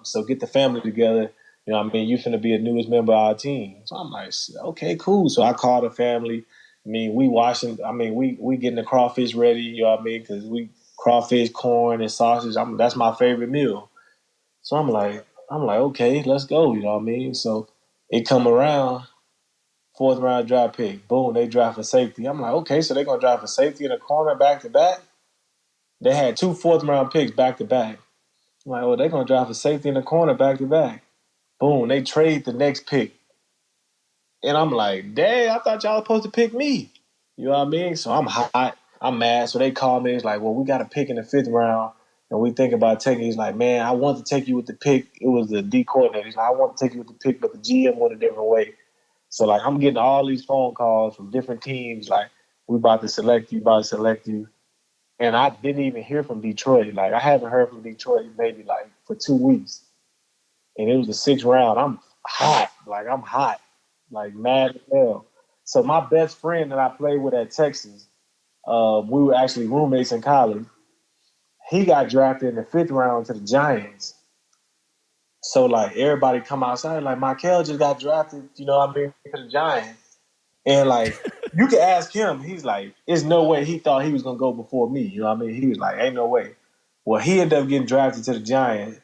So get the family together. You know what I mean? You finna be a newest member of our team. So I'm like, okay, cool. So I called the family. I mean, we getting the crawfish ready, you know what I mean? Because we crawfish, corn, and sausage. That's my favorite meal. So I'm like, okay, let's go, you know what I mean? So it come around, fourth round draft pick. Boom, they draft for safety. I'm like, okay, so they're gonna draft for safety in a corner back to back. They had two fourth round picks back to back. I'm like, well, they're gonna draft a safety in the corner back to back. Boom, they trade the next pick. And I'm like, dang, I thought y'all was supposed to pick me. You know what I mean? So I'm hot. I'm mad. So they call me. It's like, well, we got a pick in the fifth round. And we think about taking. He's like, man, I want to take you with the pick. It was the D coordinator. He's like, I want to take you with the pick, but the GM went a different way. So like, I'm getting all these phone calls from different teams. Like, we about to select you, about to select you. And I didn't even hear from Detroit. Like I haven't heard from Detroit maybe like for 2 weeks. And it was the sixth round. I'm hot. Like I'm hot. Like mad as hell. So my best friend that I played with at Texas, we were actually roommates in college. he got drafted in the 5th round to the Giants. So like everybody come outside like Michael just got drafted, you know what I mean, to the Giants. And like you can ask him, he's like, there's no way he thought he was gonna go before me. You know what I mean? He was like, ain't no way. Well, he ended up getting drafted to the Giants.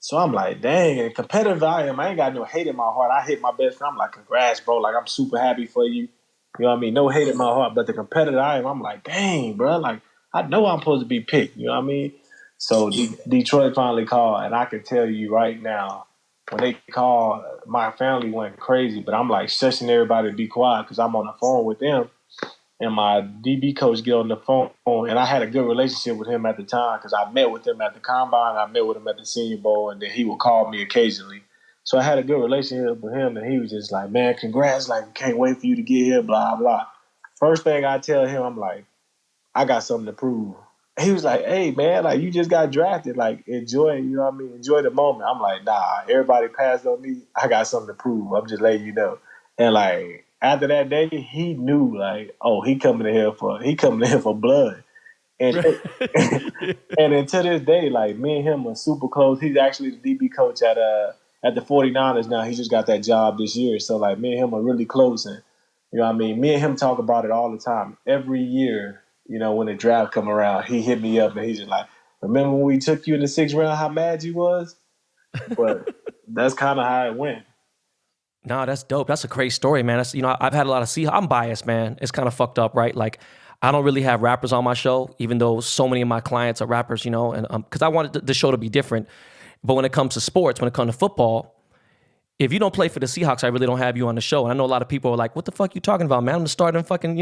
So I'm like, dang, and competitive I am. I ain't got no hate in my heart. I hit my best friend. I'm like, congrats, bro. Like, I'm super happy for you. You know what I mean? No hate in my heart. But the competitive I am, I'm like, dang, bro. Like, I know I'm supposed to be picked. You know what I mean? So Detroit finally called, and I can tell you right now, when they called, my family went crazy. But I'm like shushing everybody to be quiet because I'm on the phone with them. And my DB coach get on the phone, and I had a good relationship with him at the time because I met with him at the combine, I met with him at the Senior Bowl, and then he would call me occasionally. So I had a good relationship with him, and he was just like, "Man, congrats! Like, can't wait for you to get here." Blah blah. First thing I tell him, I'm like, "I got something to prove." He was like, "Hey man, like you just got drafted. Like enjoy, you know what I mean? Enjoy the moment." I'm like, "Nah, everybody passed on me. I got something to prove. I'm just letting you know." And like after that day, he knew like, oh, he coming in here for blood. And and then to this day, like me and him are super close. He's actually the DB coach at the 49ers now. He just got that job this year. So like me and him are really close, and you know what I mean? Me and him talk about it all the time. Every year, you know, when the draft come around, he hit me up and he's just like, remember when we took you in the 6th round, how mad you was? But that's kind of how it went. No, that's dope. That's a great story, man. That's, I've had a lot of Seahawks. I'm biased, man. It's kind of fucked up, right? Like, I don't really have rappers on my show, even though so many of my clients are rappers, and because I wanted the show to be different. But when it comes to sports, when it comes to football, if you don't play for the Seahawks, I really don't have you on the show. And I know a lot of people are like, what the fuck you talking about, man? I'm the starting fucking,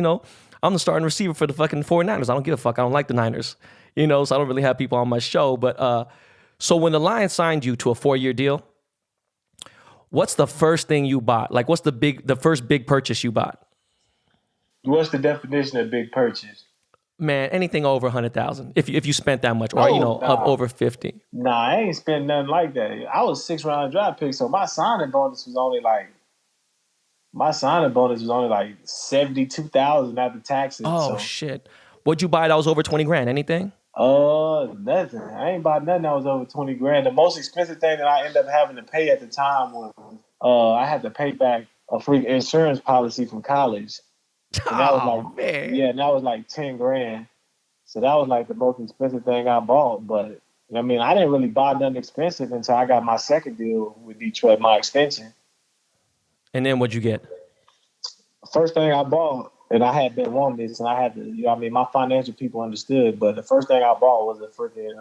I'm the starting receiver for the fucking 49ers. I don't give a fuck. I don't like the Niners, so I don't really have people on my show. But so when the Lions signed you to a 4-year deal, what's the first thing you bought? Like, what's the first big purchase you bought? What's the definition of big purchase? Man, anything over 100,000. If you spent that much, or Oh, nah. over 50. Nah, I ain't spent nothing like that. I was 6th round draft pick, so my signing bonus was only like 72,000 after taxes. Oh So shit. What'd you buy that was over 20 grand? Anything? nothing. I ain't bought nothing that was over 20 grand. The most expensive thing that I ended up having to pay at the time was I had to pay back a free insurance policy from college. And that was Oh like man. and that was like 10 grand. So that was like the most expensive thing I bought. But I mean, I didn't really buy nothing expensive until I got my second deal with Detroit, my extension. And then what'd you get? First thing I bought, and I had been wanting this, and I had to, my financial people understood, but the first thing I bought was a freaking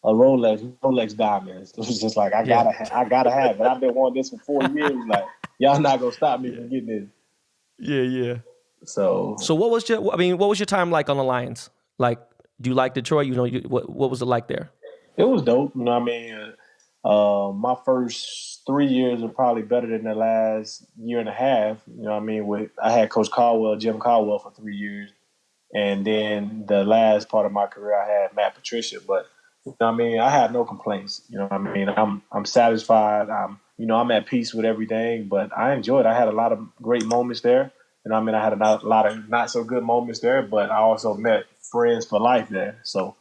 a Rolex diamonds. It was just like Yeah. I gotta have it. I've been wanting this for 4 years. Like y'all not gonna stop me from getting this. Yeah, yeah. So So what was your time like on the Lions? Like, do you like Detroit? What was it like there? it was dope. You know what I mean? My first 3 years were probably better than the last year and a half. You know what I mean? I had Coach Caldwell, Jim Caldwell, for 3 years. And then the last part of my career, I had Matt Patricia. But you know what I mean, I have no complaints. You know what I mean, I'm satisfied. I'm at peace with everything. But I enjoyed. I had a lot of great moments there. You know what I mean, I had a lot of not so good moments there. But I also met friends for life there. So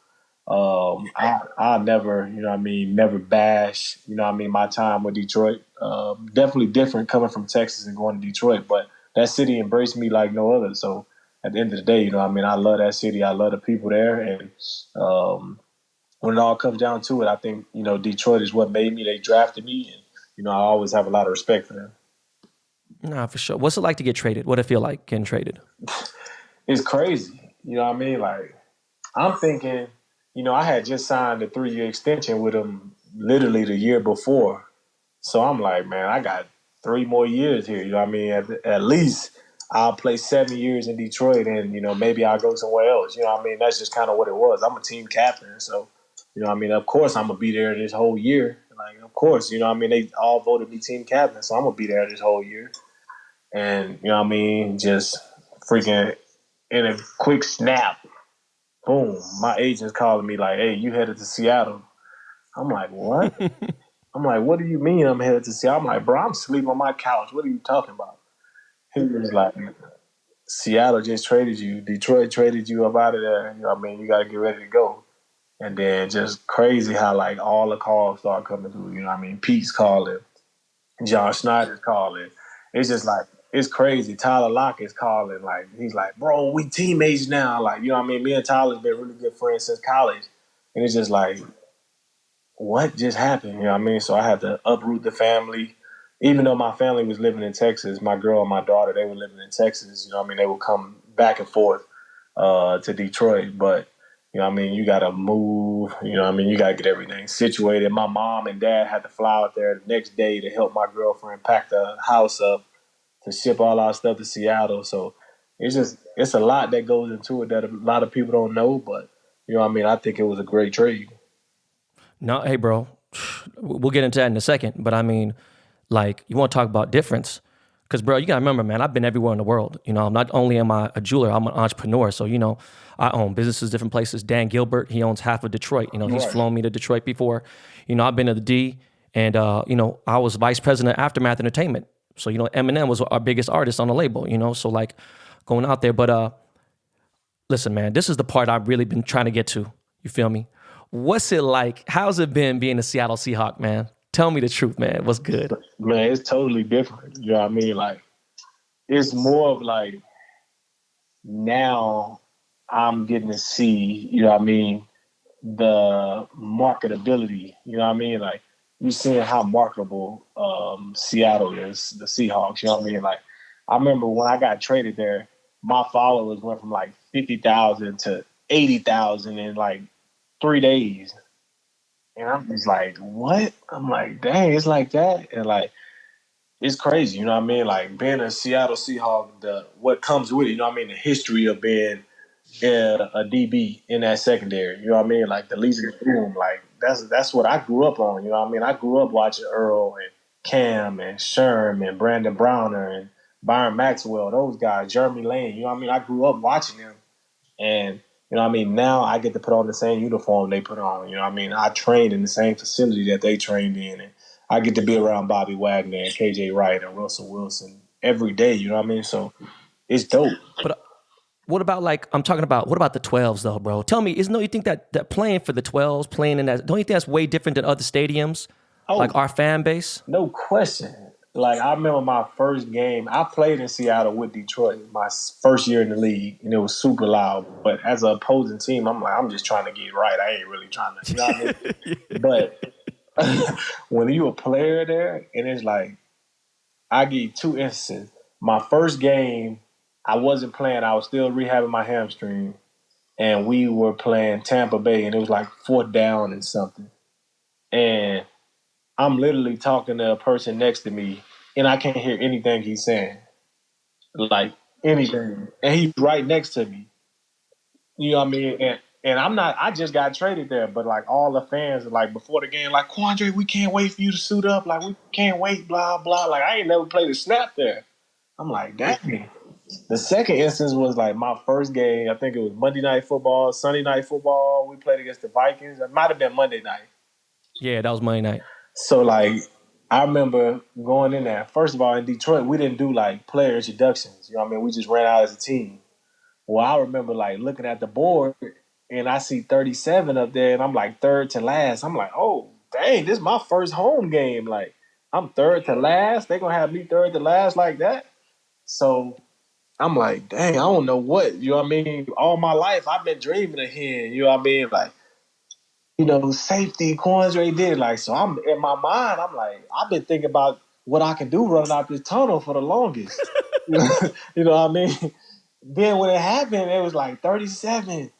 I never, never bash. My time with Detroit. Definitely different coming from Texas and going to Detroit, but that city embraced me like no other. So at the end of the day, I love that city. I love the people there, and when it all comes down to it, I think Detroit is what made me. They drafted me, and I always have a lot of respect for them. Nah, for sure. What's it like to get traded? What it feel like getting traded? It's crazy. You know what I mean? Like I'm thinking, I had just signed a 3-year extension with them literally the year before. So I'm like, man, I got 3 more years here. You know what I mean? At least I'll play 7 years in Detroit and, maybe I'll go somewhere else. You know what I mean? That's just kind of what it was. I'm a team captain. So, of course I'm going to be there this whole year. Like, of course, they all voted me team captain. So I'm going to be there this whole year. And, just freaking in a quick snap, boom, my agent's calling me like, hey, you headed to Seattle. I'm like, what? I'm like, what do you mean I'm headed to Seattle? I'm like, bro, I'm sleeping on my couch. What are you talking about? He was like, Seattle just traded you. Detroit traded you up out of there. You got to get ready to go. And then just crazy how like all the calls start coming through. You know what I mean? Pete's calling, John Schneider's calling. It's just like it's crazy. Tyler Lockett's calling. Like he's like, bro, we teammates now. Like, you know what I mean? Me and Tyler's been really good friends since college. And it's just like, what just happened? You know what I mean? So I had to uproot the family. Even though my family was living in Texas, my girl and my daughter, they were living in Texas. You know what I mean? They would come back and forth to Detroit. But, you know what I mean? You got to move. You know what I mean? You got to get everything situated. My mom and dad had to fly out there the next day to help my girlfriend pack the house up to ship all our stuff to Seattle. So it's a lot that goes into it that a lot of people don't know. But, you know what I mean? I think it was a great trade. No, hey, bro, we'll get into that in a second. But I mean, like, you want to talk about difference? Because, bro, you got to remember, man, I've been everywhere in the world. You know, I'm not only am I a jeweler, I'm an entrepreneur. So, you know, I own businesses, different places. Dan Gilbert, he owns half of Detroit. You know, he's flown me to Detroit before. You know, I've been to the D, and, you know, I was vice president of Aftermath Entertainment. So, you know, Eminem was our biggest artist on the label, you know, so like going out there. But listen, man, this is the part I've really been trying to get to. You feel me? What's it like? How's it been being a Seattle Seahawk, man? Tell me the truth, man. What's good? Man, it's totally different. You know what I mean? Like, it's more of like now I'm getting to see, you know what I mean, the marketability. You know what I mean? Like, you seeing how marketable Seattle is, the Seahawks. You know what I mean? Like, I remember when I got traded there, my followers went from like 50,000 to 80,000 in like 3 days. And I'm just like, what? I'm like, dang, it's like that. And like, it's crazy, you know what I mean? Like being a Seattle Seahawk, the what comes with it, you know what I mean? The history of being a DB in that secondary, you know what I mean? Like the Legion of Boom, like that's what I grew up on, you know what I mean? I grew up watching Earl and Cam and Sherm and Brandon Browner and Byron Maxwell, those guys, Jeremy Lane, you know what I mean? I grew up watching them. And, you know what I mean, now I get to put on the same uniform they put on. You know what I mean? I trained in the same facility that they trained in. And I get to be around Bobby Wagner and KJ Wright and Russell Wilson every day. You know what I mean? So it's dope. But what about like I'm talking about? What about the 12s though, bro? Tell me, isn't you think that playing for the 12s, playing in that, don't you think that's way different than other stadiums, like our fan base? No question. Like I remember my first game. I played in Seattle with Detroit my first year in the league, and it was super loud. But as an opposing team, I'm like, I'm just trying to get right. I ain't really trying to, you know what I mean? But when you a player there, and it's like, I give you two instances. My first game, I wasn't playing. I was still rehabbing my hamstring, and we were playing Tampa Bay, and it was like fourth down and something, and I'm literally talking to a person next to me, and I can't hear anything he's saying, like anything. And he's right next to me. You know what I mean? And I'm not. I just got traded there, but like all the fans, are like before the game, like Quandre, we can't wait for you to suit up. Like we can't wait. Blah blah. Like I ain't never played a snap there. I'm like, dang. The second instance was like my first game. I think it was Monday Night Football, Sunday Night Football. We played against the Vikings. It might have been Monday night. Yeah, that was Monday night. So like I remember going in there. First of all, in Detroit, we didn't do like player introductions. You know what I mean? We just ran out as a team. Well, I remember like looking at the board and I see 37 up there and I'm like third to last. I'm like, oh dang, this is my first home game. Like I'm third to last. They gonna have me third to last like that. So I'm like, dang, I don't know what, you know what I mean? All my life I've been dreaming of him, you know what I mean? Like, you know, safety Quandre did. Like, so I'm in my mind, I'm like, I've been thinking about what I can do running out this tunnel for the longest. You know what I mean? Then when it happened, it was like 37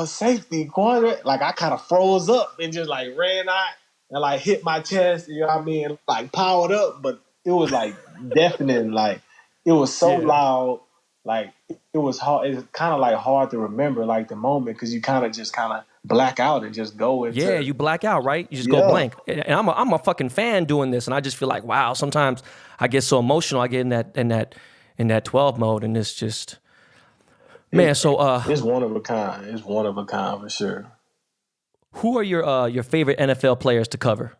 safety Quandre. Like I kind of froze up and just like ran out and like hit my chest, you know what I mean? And, like powered up, but it was like deafening, like it was so loud, like it was hard. It's kind of like hard to remember like the moment because you kind of just kind of black out and just go into Yeah, you black out, right? You just go blank. And I'm a fucking fan doing this, and I just feel like, wow. Sometimes I get so emotional. I get in that 12 mode, and it's just, man. So it's one of a kind. It's one of a kind for sure. who are your favorite NFL players to cover?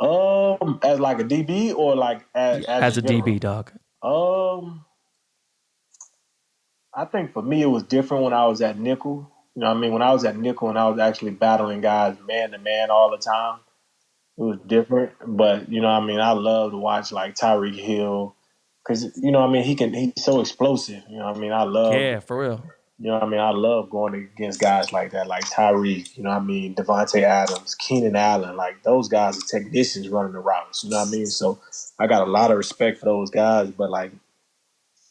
As like a DB or like As a DB, dog. I think for me it was different when I was at nickel. You know what I mean? When I was at nickel and I was actually battling guys man to man all the time, it was different. But, you know what I mean? I love to watch like Tyreek Hill because, you know what I mean? He's so explosive. You know what I mean? Yeah, for real. You know what I mean? I love going against guys like that, like Tyreek, you know what I mean? Devontae Adams, Keenan Allen, like those guys are technicians running the routes, you know what I mean? So I got a lot of respect for those guys, but like,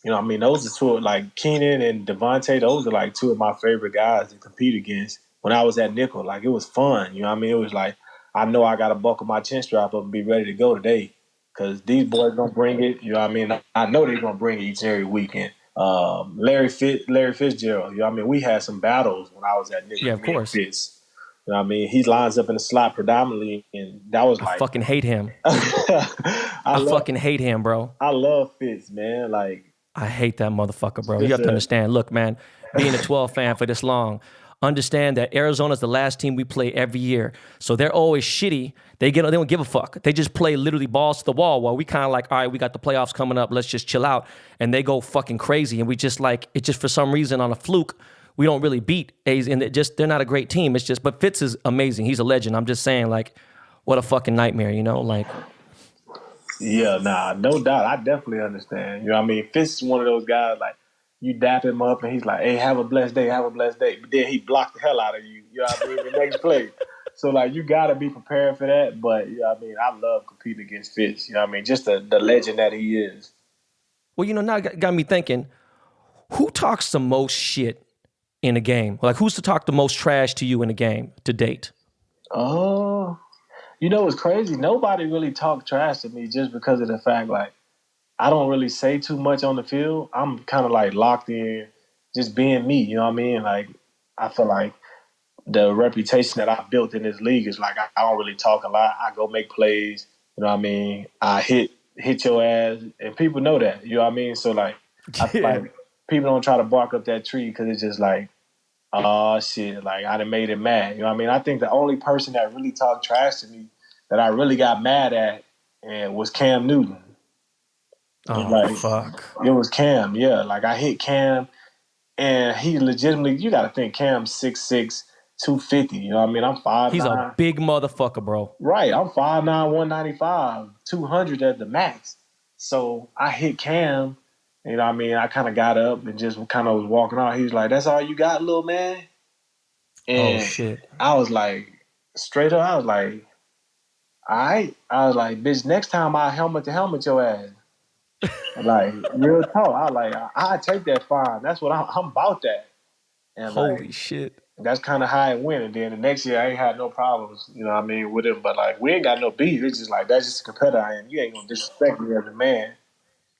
you know what I mean? Those are two, like Keenan and Devontae, those are like two of my favorite guys to compete against when I was at nickel. Like it was fun, you know what I mean? It was like, I know I got to buckle my chin strap up and be ready to go today because these boys gonna bring it, you know what I mean? I know they're gonna bring it each and every weekend. Larry Fitzgerald. You know what I mean? We had some battles when I was at nickel. Yeah, of course. Fitz. You know what I mean? He lines up in the slot predominantly, and that was I like fucking hate him. I fucking hate him, bro. I love Fitz, man. Like I hate that motherfucker, bro. You have to understand. Look, man, being a 12 fan for this long, understand that Arizona's the last team we play every year. So they're always shitty. They don't give a fuck. They just play literally balls to the wall while we kind of like, all right, we got the playoffs coming up. Let's just chill out. And they go fucking crazy. And we just like, it just for some reason on a fluke, we don't really beat A's. And they're not a great team. It's just, but Fitz is amazing. He's a legend. I'm just saying like, what a fucking nightmare, you know? Like, yeah, nah, no doubt. I definitely understand. You know what I mean? Fitz is one of those guys like, you dap him up and he's like, hey, have a blessed day, have a blessed day. But then he blocked the hell out of you. You know what I mean? The next play. So, like, you got to be prepared for that. But, you know what I mean? I love competing against Fitz. You know what I mean? Just the legend that he is. well, you know, now it got me thinking, who talks the most shit in a game? Like, who's to talk the most trash to you in a game to date? Oh, you know what's crazy? Nobody really talked trash to me just because of the fact, like, I don't really say too much on the field. I'm kind of like locked in, just being me. You know what I mean? Like, I feel like the reputation that I built in this league is like I don't really talk a lot. I go make plays. You know what I mean? I hit your ass, and people know that. You know what I mean? So like, I feel like people don't try to bark up that tree because it's just like, oh shit, like I done made it mad. You know what I mean? I think the only person that really talked trash to me that I really got mad at and was Cam Newton. Oh, like, fuck. It was Cam, yeah. Like I hit Cam, and he legitimately, you got to think Cam's 6'6", 250. You know what I mean? I'm 5'9". He's a big motherfucker, bro. Right, I'm 5'9", 195, 200 at the max. So I hit Cam, you know what I mean? I kind of got up and just kind of was walking out. He was like, that's all you got, little man? And oh, shit. I was like, straight up, I was like, all right. I was like, bitch, next time I helmet to helmet your ass. Like, real talk. I like, I take that fine. That's what I'm about that. And Holy like, shit. that's kind of how it went. And then the next year, I ain't had no problems, you know what I mean, with him. But like, we ain't got no beef. It's just like, that's just a competitor I am. You ain't gonna disrespect me as a man.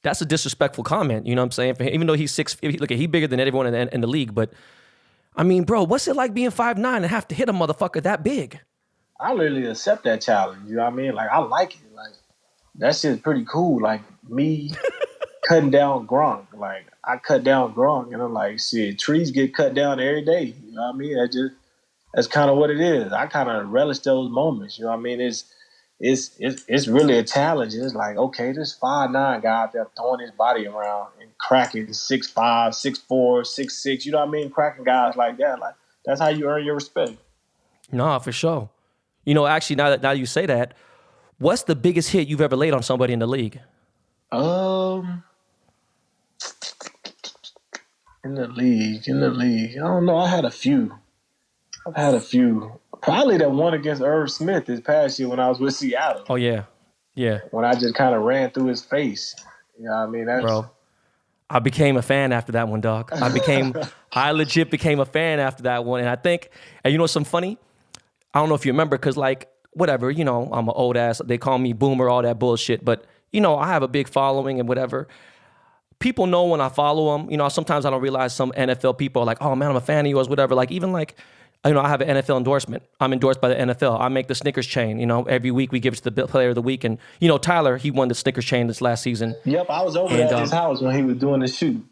That's a disrespectful comment, you know what I'm saying? For him, even though he's 6', look, he bigger than everyone in the league. But, I mean, bro, what's it like being 5'9" and have to hit a motherfucker that big? I literally accept that challenge, you know what I mean? Like, I like it. Like, that shit's pretty cool. Like, me cutting down Gronk. Like, I cut down Gronk, and I'm like, shit, trees get cut down every day. You know what I mean? That's kind of what it is. I kind of relish those moments. You know what I mean? It's really a challenge. It's like, okay, this 5'9" guy out there throwing his body around and cracking 6'5", 6'4", 6'6". You know what I mean? Cracking guys like that. Like, that's how you earn your respect. Nah, for sure. You know, actually, now you say that, what's the biggest hit you've ever laid on somebody in the league? In the league. I don't know. I've had a few. Probably that one against Irv Smith this past year when I was with Seattle. Oh, yeah. Yeah. When I just kind of ran through his face. You know what I mean? Bro, I became a fan after that one, dog. I legit became a fan after that one. And I think, and you know what's some funny? I don't know if you remember, because like, whatever, you know, I'm an old ass. They call me boomer, all that bullshit. But, you know, I have a big following and whatever. People know when I follow them. You know, sometimes I don't realize some NFL people are like, oh, man, I'm a fan of yours, whatever. Like, even like, you know, I have an NFL endorsement. I'm endorsed by the NFL. I make the Snickers chain. You know, every week we give it to the player of the week. And, you know, Tyler, he won the Snickers chain this last season. Yep, I was over at his house when he was doing the shoot.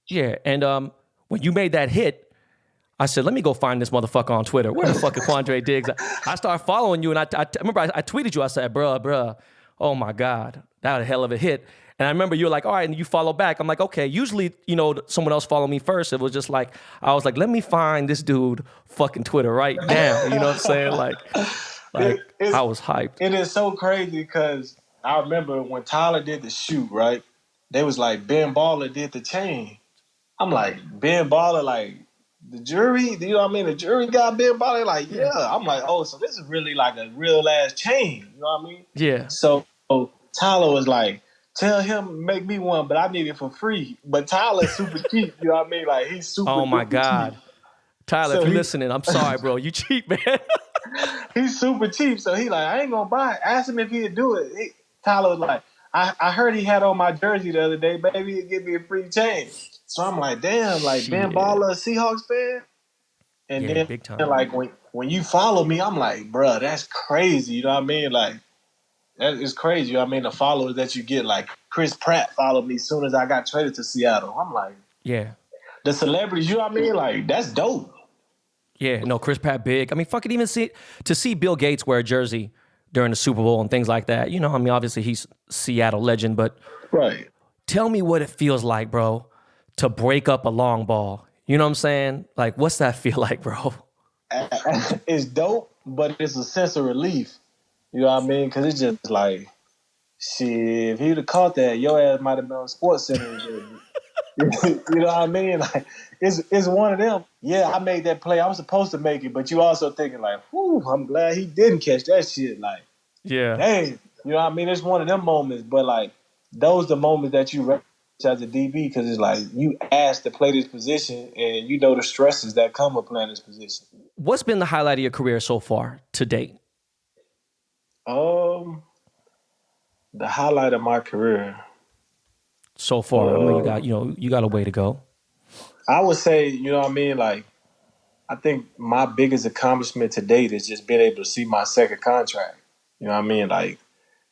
Yeah, and when you made that hit, I said, let me go find this motherfucker on Twitter. Where the fuck is Quandre Diggs? I started following you, and I remember I tweeted you. I said, bruh, Oh my God, that was a hell of a hit. And I remember you were like, all right, and you follow back. I'm like, okay, usually, someone else follow me first. It was just like, I was like, let me find this dude fucking Twitter right now. You know what I'm saying? I was hyped. It is so crazy because I remember when Tyler did the shoot, right? They was like, Ben Baller did the chain. I'm like, Ben Baller, like, the jury, you know what I mean? The jury got Ben Baller, like, yeah. I'm like, oh, so this is really like a real ass chain, you know what I mean? Yeah. So Tyler was like, tell him make me one, but I need it for free. But Tyler's super cheap, you know what I mean? Like, he's super Oh my duper God. cheap. Tyler, So if you're listening, I'm sorry, bro. You cheap, man. he's super cheap. So he like, I ain't gonna buy it. Ask him if he'd do it. Tyler was like, I heard he had on my jersey the other day. Maybe he'd give me a free chain. So I'm like, damn, like Ben Baller, a Seahawks fan. And Yeah, then big time. like when you follow me, I'm like, bruh, that's crazy. You know what I mean? Like that is crazy. You know what I mean? The followers that you get, like Chris Pratt followed me as soon as I got traded to Seattle. I'm like, Yeah. the celebrities, you know what I mean? Like that's dope. Yeah, no, Chris Pratt big. I mean, fucking even see Bill Gates wear a jersey during the Super Bowl and things like that. I mean, obviously he's Seattle legend, but Right. tell me what it feels like, bro, to break up a long ball. You know what I'm saying? Like, what's that feel like, bro? It's dope, but it's a sense of relief. You know what I mean? Because it's just like, shit, if he'd have caught that, your ass might have been on Sports Center. You know what I mean? Like, it's one of them. Yeah, I made that play. I was supposed to make it, but you also thinking like, whew, I'm glad he didn't catch that shit. Like, Yeah. dang. You know what I mean? It's one of them moments, but like, those the moments that you relish as a DB because it's like you asked to play this position and you know the stresses that come with playing this position. What's been the highlight of your career so far to date? The highlight of my career. So far, I know you got a way to go. I would say, you know what I mean? Like, I think my biggest accomplishment to date is just being able to see my second contract. You know what I mean? Like,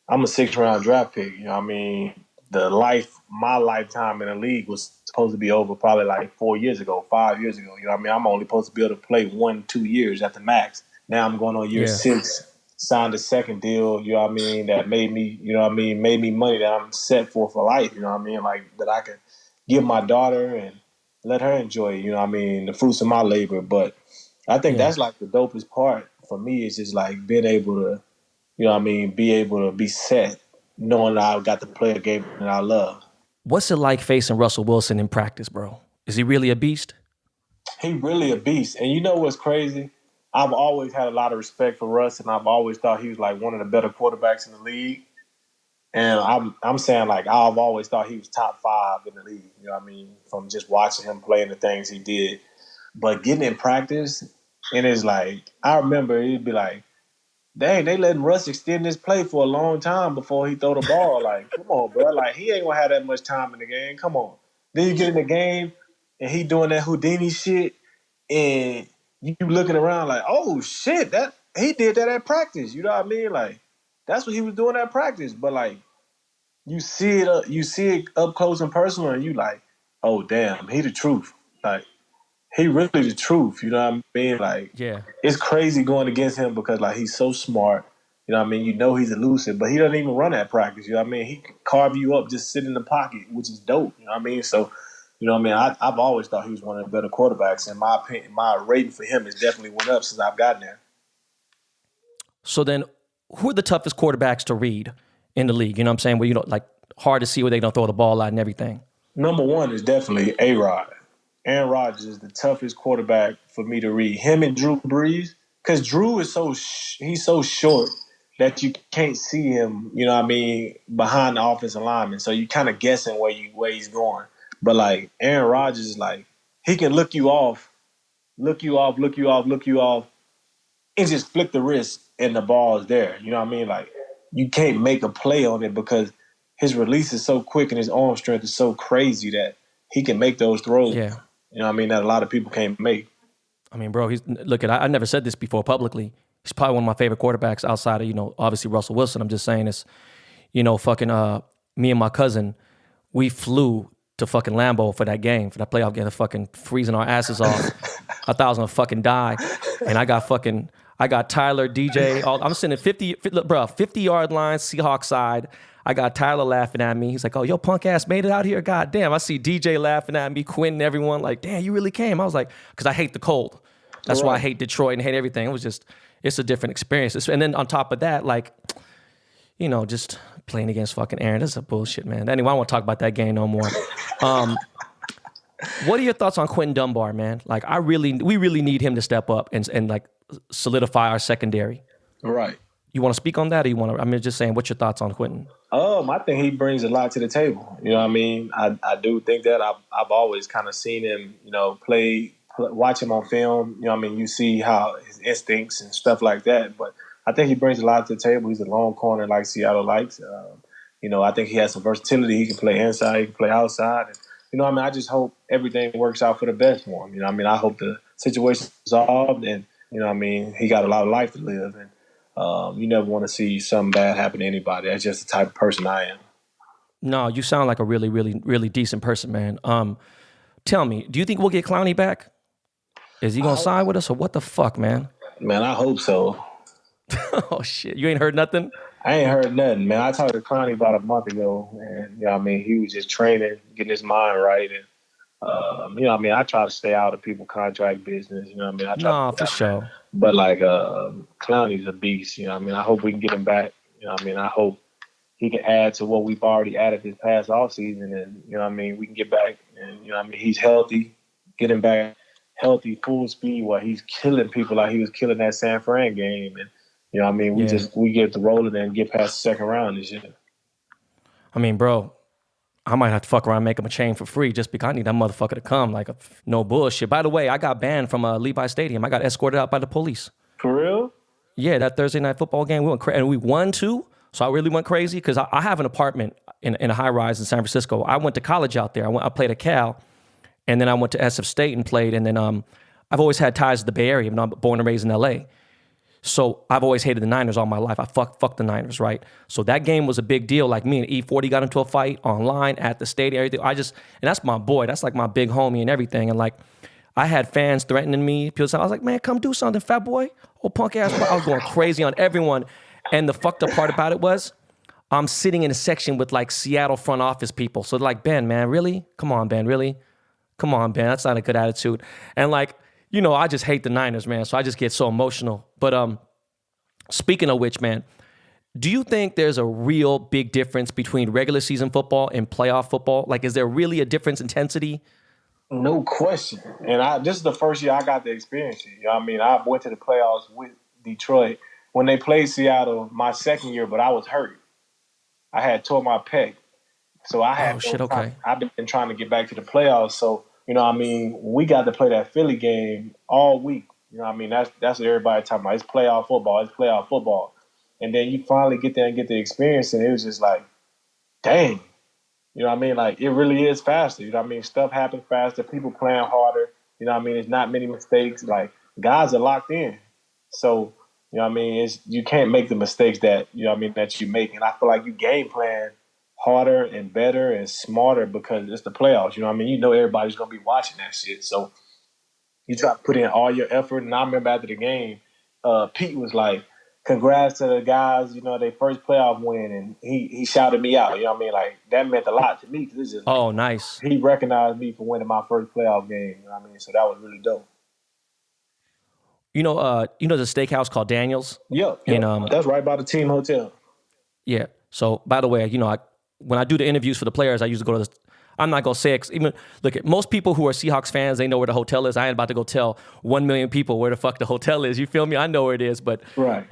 I'm a 6th-round draft pick. You know what I mean? My lifetime in the league was supposed to be over probably like 4 years ago, 5 years ago. You know what I mean? I'm only supposed to be able to play 1-2 years at the max. Now I'm going on year 6, signed a second deal, you know what I mean, that made me, you know what I mean, made me money that I'm set for life, you know what I mean? Like, that I could give my daughter and let her enjoy, you know what I mean, the fruits of my labor. But I think that's like the dopest part for me is just like being able to, you know what I mean, be able to be set, knowing that I've got to play a game that I love. What's it like facing Russell Wilson in practice, bro? Is he really a beast? He really a beast. And you know what's crazy? I've always had a lot of respect for Russ, and I've always thought he was like one of the better quarterbacks in the league. And I'm saying, like, I've always thought he was top 5 in the league, you know what I mean, from just watching him play and the things he did. But getting in practice, and it's like, I remember it'd be like, dang, they letting Russ extend this play for a long time before he throw the ball. Like, come on, bro. Like, he ain't gonna have that much time in the game. Come on. Then you get in the game, and he doing that Houdini shit, and you looking around like, oh shit, that he did that at practice. You know what I mean? Like, that's what he was doing at practice. But like, you see it up close and personal, and you like, oh damn, he the truth. Like, he really the truth. You know what I mean? Like, it's crazy going against him because like he's so smart. You know what I mean? You know he's elusive, but he doesn't even run at practice. You know what I mean? He can carve you up just sit in the pocket, which is dope. You know what I mean? So, you know what I mean? I've always thought he was one of the better quarterbacks. In my opinion, my rating for him has definitely went up since I've gotten there. So then, who are the toughest quarterbacks to read in the league? You know what I'm saying? Where like hard to see where they don't throw the ball out and everything. Number one is definitely A-Rod. Aaron Rodgers is the toughest quarterback for me to read. Him and Drew Brees, because Drew is he's so short that you can't see him, you know what I mean, behind the offensive lineman. So you kind of guessing where he's going. But like Aaron Rodgers is like, he can look you off, and just flick the wrist and the ball is there. You know what I mean? Like, you can't make a play on it because his release is so quick and his arm strength is so crazy that he can make those throws. Yeah. You know what I mean? That a lot of people can't make. I mean, bro, I never said this before publicly. He's probably one of my favorite quarterbacks outside of, obviously Russell Wilson. I'm just saying this, fucking me and my cousin, we flew to fucking Lambeau for that game, for that playoff game, fucking freezing our asses off. I thought I was gonna fucking die. And I I got Tyler, DJ. I'm sitting 50-yard line, Seahawks side. I got Tyler laughing at me. He's like, oh, yo, punk ass made it out here. God damn. I see DJ laughing at me, Quentin, everyone like, damn, you really came. I was like, because I hate the cold. That's why I hate Detroit and hate everything. It's a different experience. And then on top of that, like, you know, just playing against fucking Aaron, that's a bullshit, man. Anyway, I don't want to talk about that game no more. What are your thoughts on Quentin Dunbar, man? Like, we really need him to step up and like solidify our secondary. Right. You want to speak on that, or you want to? I'm just saying, what's your thoughts on Quentin? I think he brings a lot to the table. You know what I mean? I do think that I've always kind of seen him, you know, watch him on film. You know what I mean? You see how his instincts and stuff like that. But I think he brings a lot to the table. He's a long corner like Seattle likes. You know, I think he has some versatility. He can play inside, he can play outside. And, you know what I mean? I just hope everything works out for the best for him. You know what I mean? I hope the situation's resolved and, you know what I mean, he got a lot of life to live. And you never want to see something bad happen to anybody. That's just the type of person I am. No, you sound like a really, really, really decent person, man. Tell me, do you think we'll get Clowney back? Is he going to sign with us or what the fuck, man? Man, I hope so. Oh, shit. You ain't heard nothing? I ain't heard nothing, man. I talked to Clowney about a month ago, and, you know what I mean, he was just training, getting his mind right. And, you know what I mean, I try to stay out of people's contract business, you know what I mean? No, for sure. But, like, Clowney's a beast, you know what I mean? I hope we can get him back, you know what I mean? I hope he can add to what we've already added this past offseason, and, you know what I mean, we can get back, and, you know what I mean, he's healthy, get him back healthy, full speed, while he's killing people like he was killing that San Fran game, and, you know what I mean? We get to rolling and get past the second round this year. I mean, bro, I might have to fuck around and make him a chain for free just because I need that motherfucker to come. Like, no bullshit. By the way, I got banned from Levi Stadium. I got escorted out by the police. For real? Yeah, that Thursday night football game, we went crazy. And we won, too. So I really went crazy because I have an apartment in a high-rise in San Francisco. I went to college out there. I played at Cal, and then I went to SF State and played. And then I've always had ties to the Bay Area, even though I'm born and raised in L.A., so I've always hated the Niners all my life. I fuck the Niners, right? So that game was a big deal. Like, me and E40 got into a fight online at the stadium, everything. And that's my boy. That's like my big homie and everything. And like, I had fans threatening me. People said, I was like, man, come do something, fat boy. Oh, punk ass boy. I was going crazy on everyone. And the fucked up part about it was, I'm sitting in a section with like Seattle front office people. So they're like, Ben, man, really? Come on, Ben, really? Come on, Ben. That's not a good attitude. And like, you know, I just hate the Niners, man. So I just get so emotional. But speaking of which, man, do you think there's a real big difference between regular season football and playoff football? Like, is there really a difference in intensity? No question. And this is the first year I got to experience it. You know what I mean? I went to the playoffs with Detroit when they played Seattle my second year, but I was hurt. I had tore my pec. So I had okay. I've been trying to get back to the playoffs. So, you know what I mean, we got to play that Philly game all week. You know what I mean? That's what everybody talking about. It's playoff football. It's playoff football. And then you finally get there and get the experience, and it was just like, dang. You know what I mean? Like, it really is faster. You know what I mean? Stuff happens faster. People playing harder. You know what I mean? There's not many mistakes. Like, guys are locked in. So, you know what I mean? You can't make the mistakes that, you know what I mean, that you make. And I feel like you game plan harder and better and smarter because it's the playoffs. You know what I mean? You know everybody's going to be watching that shit. So you try to put in all your effort. And I remember after the game, Pete was like, congrats to the guys, you know, their first playoff win. And he shouted me out. You know what I mean? Like, that meant a lot to me. Cause it's just, nice. He recognized me for winning my first playoff game. You know what I mean? So that was really dope. You know the steakhouse called Daniel's? Yep. That's right by the team hotel. Yeah. So, by the way, you know, when I do the interviews for the players, I usually go to this. I'm not going to say it. Even look at most people who are Seahawks fans, they know where the hotel is. I ain't about to go tell 1 million people where the fuck the hotel is. You feel me? I know where it is. But right.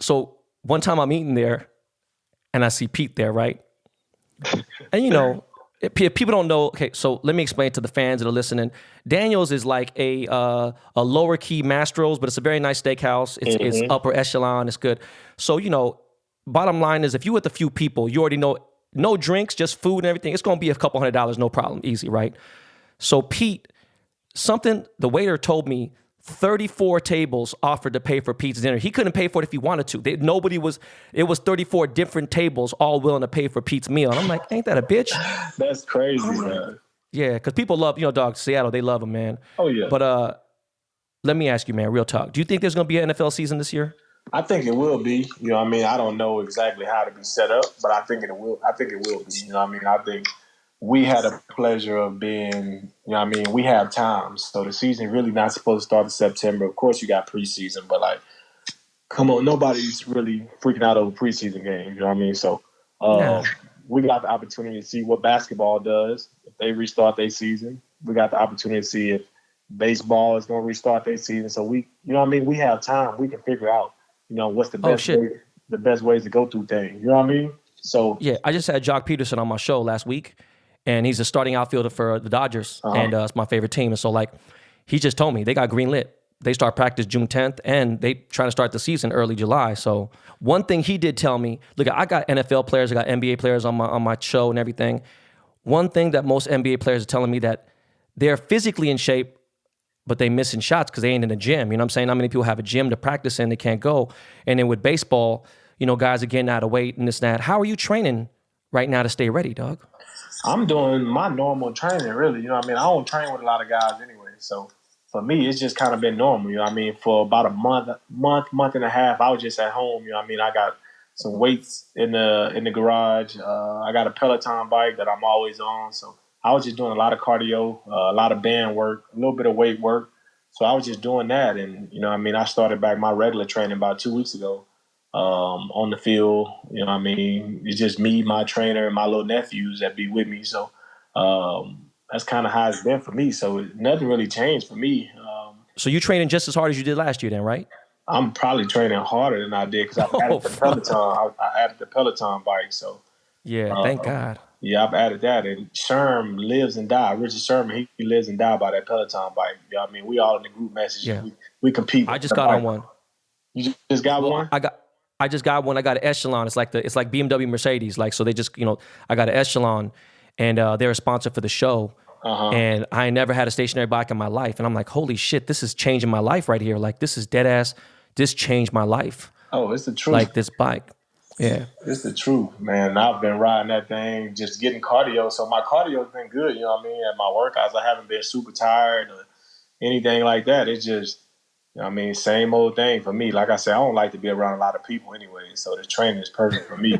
So one time I'm eating there and I see Pete there, right? And you know, if people don't know, okay, so let me explain to the fans that are listening. Daniel's is like a lower key Mastro's, but it's a very nice steakhouse. It's upper echelon. It's good. So, you know, bottom line is if you with a few people, you already know, no drinks, just food and everything, it's going to be a couple $100, no problem, easy, right? So Pete, the waiter told me 34 tables offered to pay for Pete's dinner. He couldn't pay for it if he wanted to. It was 34 different tables all willing to pay for Pete's meal. And I'm like, ain't that a bitch? That's crazy, man. Yeah, because people love, you know, dog, Seattle, they love him, man. Oh, yeah. But let me ask you, man, real talk. Do you think there's going to be an NFL season this year? I think it will be. You know what I mean? I don't know exactly how to be set up, but I think it will. I think it will be. You know what I mean? I think we had a pleasure of being, you know what I mean? We have time. So the season really not supposed to start in September. Of course, you got preseason, but like, come on, nobody's really freaking out over preseason games. You know what I mean? So Nah. we got the opportunity to see what basketball does if they restart their season. We got the opportunity to see if baseball is going to restart their season. So we, you know what I mean? We have time. We can figure out, you know, what's the best way, the best ways to go through things. You know what I mean? So yeah, I just had Jock Peterson on my show last week, and he's a starting outfielder for the Dodgers, and it's my favorite team. And so, like, he just told me they got green lit. They start practice June 10th, and they trying to start the season early July. So one thing he did tell me, look, I got NFL players, I got NBA players on my show and everything. One thing that most NBA players are telling me that they're physically in shape, but they missing shots because they ain't in the gym. You know what I'm saying? How many people have a gym to practice in, they can't go. And then with baseball, you know, guys are getting out of weight and this and that. How are you training right now to stay ready, dog? I'm doing my normal training, really. You know what I mean? I don't train with a lot of guys anyway. So for me, it's just kind of been normal. You know what I mean? For about a month and a half, I was just at home. You know what I mean? I got some weights in the garage. I got a Peloton bike that I'm always on. So I was just doing a lot of cardio, a lot of band work, a little bit of weight work. So I was just doing that. And, you know what I mean? I started back my regular training about 2 weeks ago. On the field, you know what I mean? It's just me, my trainer, and my little nephews that be with me. So that's kind of how it's been for me. So nothing really changed for me. So you training just as hard as you did last year then, right? I'm probably training harder than I did because I added the Peloton. I added the Peloton bike. So yeah, thank God. Yeah, I've added that. And Sherm lives and dies. Richard Sherman, he lives and dies by that Peloton bike. You know what I mean? We all in the group messages. Yeah. We compete. I just got on one. You just got one? I just got one. I got an Echelon. It's like BMW Mercedes. Like, so they just, you know, I got an Echelon, and they're a sponsor for the show. And I never had a stationary bike in my life. And I'm like, holy shit, this is changing my life right here. Like, this is dead ass. This changed my life. Oh, it's the truth. Like this bike. Yeah. It's the truth, man. I've been riding that thing, just getting cardio. So my cardio's been good, you know what I mean? At my workouts, I haven't been super tired or anything like that. It's just, you know what I mean, same old thing for me. Like I said, I don't like to be around a lot of people anyway, so the training is perfect for me.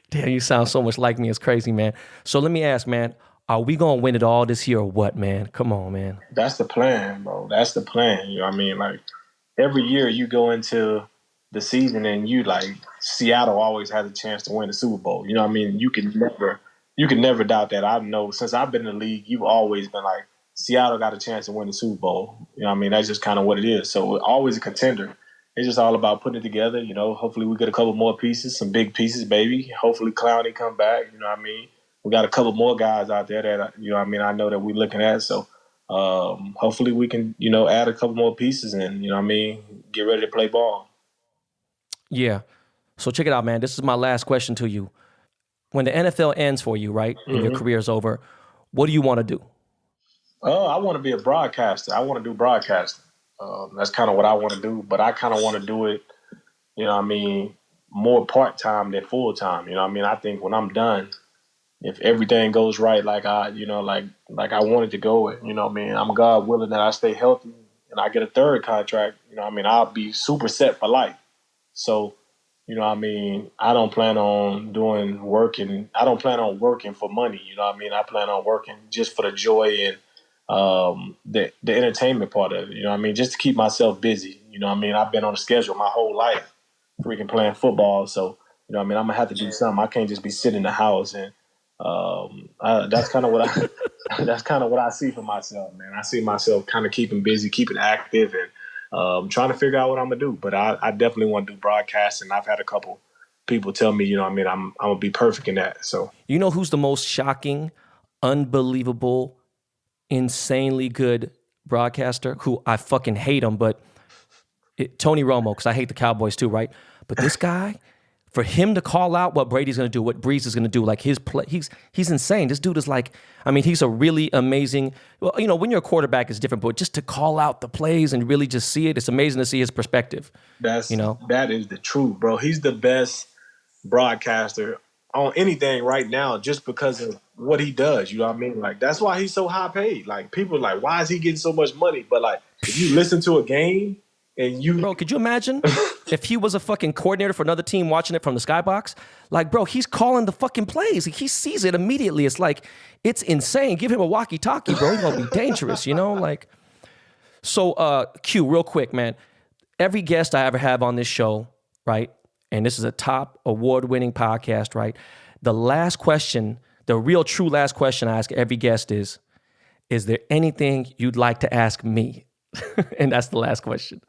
Damn, you sound so much like me. It's crazy, man. So let me ask, man, are we going to win it all this year or what, man? Come on, man. That's the plan, bro. That's the plan. You know what I mean? Like, every year you go into the season and you, like, Seattle always has a chance to win the Super Bowl. You know what I mean? You can never doubt that. I know since I've been in the league, you've always been like, Seattle got a chance to win the Super Bowl. You know what I mean? That's just kind of what it is. So we're always a contender. It's just all about putting it together. You know, hopefully we get a couple more pieces, some big pieces, baby. Hopefully Clowney come back. You know what I mean? We got a couple more guys out there that, you know what I mean, I know that we're looking at. So hopefully we can, you know, add a couple more pieces and, you know what I mean, get ready to play ball. Yeah. So check it out, man. This is my last question to you. When the NFL ends for you, right, and your career's over, what do you want to do? I want to be a broadcaster. I want to do broadcasting. That's kind of what I want to do, but I kind of want to do it, you know what I mean, more part-time than full-time. You know what I mean? I think when I'm done, if everything goes right like I want it to go, you know what I mean, I'm God willing that I stay healthy and I get a third contract, you know what I mean, I'll be super set for life. So, you know what I mean, I don't plan on working for money, you know what I mean? I plan on working just for the joy and the entertainment part of it, you know what I mean? Just to keep myself busy, you know what I mean? I've been on a schedule my whole life, freaking playing football, so, you know what I mean, I'm gonna have to do something. I can't just be sitting in the house and that's kind of what I see for myself, man. I see myself kind of keeping busy, keeping active, and trying to figure out what I'm gonna do. But I definitely want to do broadcasting. I've had a couple people tell me, you know what I mean, I'm gonna be perfect in that. So you know who's the most shocking, unbelievable, insanely good broadcaster? Who I fucking hate him, but Tony Romo, because I hate the Cowboys too, right? But this guy. For him to call out what Brady's going to do, what Breeze is going to do, like his play, he's insane. This dude is like, I mean, he's a really amazing, well, you know, when you're a quarterback, it's different, but just to call out the plays and really just see it, it's amazing to see his perspective. That is the truth, bro. He's the best broadcaster on anything right now just because of what he does. You know what I mean? Like that's why he's so high paid. Like people are like, why is he getting so much money? But like, if you listen to a game and you, Bro, could you imagine if he was a fucking coordinator for another team watching it from the skybox? Like, bro, he's calling the fucking plays. He sees it immediately. It's like, it's insane. Give him a walkie-talkie, bro. He's gonna be dangerous, you know? Like, so Q, real quick, man. Every guest I ever have on this show, right? And this is a top award-winning podcast, right? The last question, the real true last question I ask every guest is there anything you'd like to ask me? And that's the last question.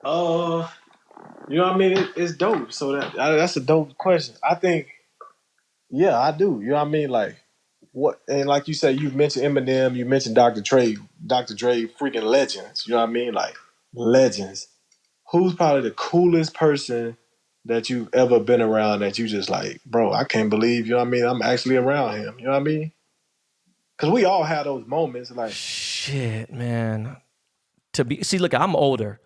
you know what I mean? It's dope. So that's a dope question. I think, yeah, I do. You know what I mean? Like what? And like you said, you mentioned Eminem, you mentioned Dr. Dre, freaking legends. You know what I mean? Like legends. Who's probably the coolest person that you've ever been around that you just like, bro, I can't believe, you know what I mean? I'm actually around him. You know what I mean? Because we all have those moments. Like, shit, man. See, look, I'm older,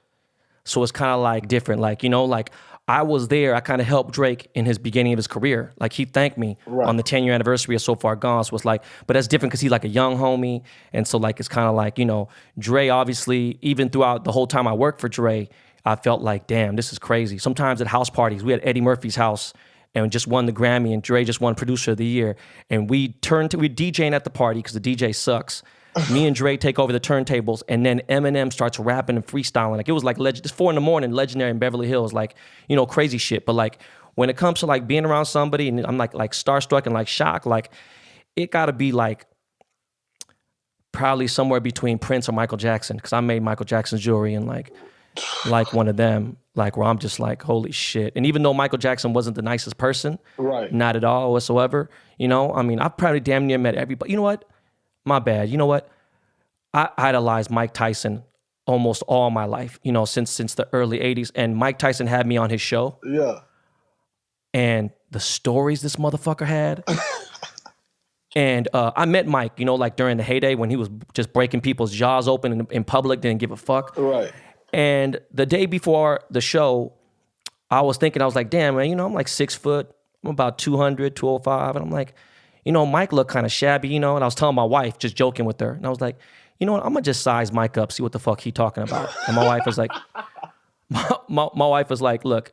so it's kind of like different. Like, you know, like I was there. I kind of helped Drake in his beginning of his career. Like he thanked me on the 10-year anniversary of So Far Gone. So it's like, but that's different because he's like a young homie. And so like, it's kind of like, you know, Dre, obviously, even throughout the whole time I worked for Dre, I felt like, damn, this is crazy. Sometimes at house parties, we had Eddie Murphy's house and just won the Grammy, and Dre just won Producer of the Year. And we DJing at the party because the DJ sucks. Me and Dre take over the turntables, and then Eminem starts rapping and freestyling. Like it was like it's 4 a.m, legendary in Beverly Hills, like, you know, crazy shit. But like when it comes to like being around somebody and I'm like starstruck and like shocked, like it gotta be like probably somewhere between Prince or Michael Jackson, because I made Michael Jackson's jewelry and like one of them, like where I'm just like, holy shit. And even though Michael Jackson wasn't the nicest person, right, not at all whatsoever, you know, I mean, I've probably damn near met everybody. You know what? My bad. You know what? I idolized Mike Tyson almost all my life, you know, since the early 80s. And Mike Tyson had me on his show. Yeah. And the stories this motherfucker had. And I met Mike, you know, like during the heyday when he was just breaking people's jaws open in public, didn't give a fuck. Right. And the day before the show, I was like, damn, man, you know, I'm like 6 foot. I'm about 200, 205. And I'm like, you know, Mike looked kind of shabby, you know. And I was telling my wife, just joking with her. And I was like, you know what, I'm going to just size Mike up, see what the fuck he talking about. And my wife was like, my wife was like, look,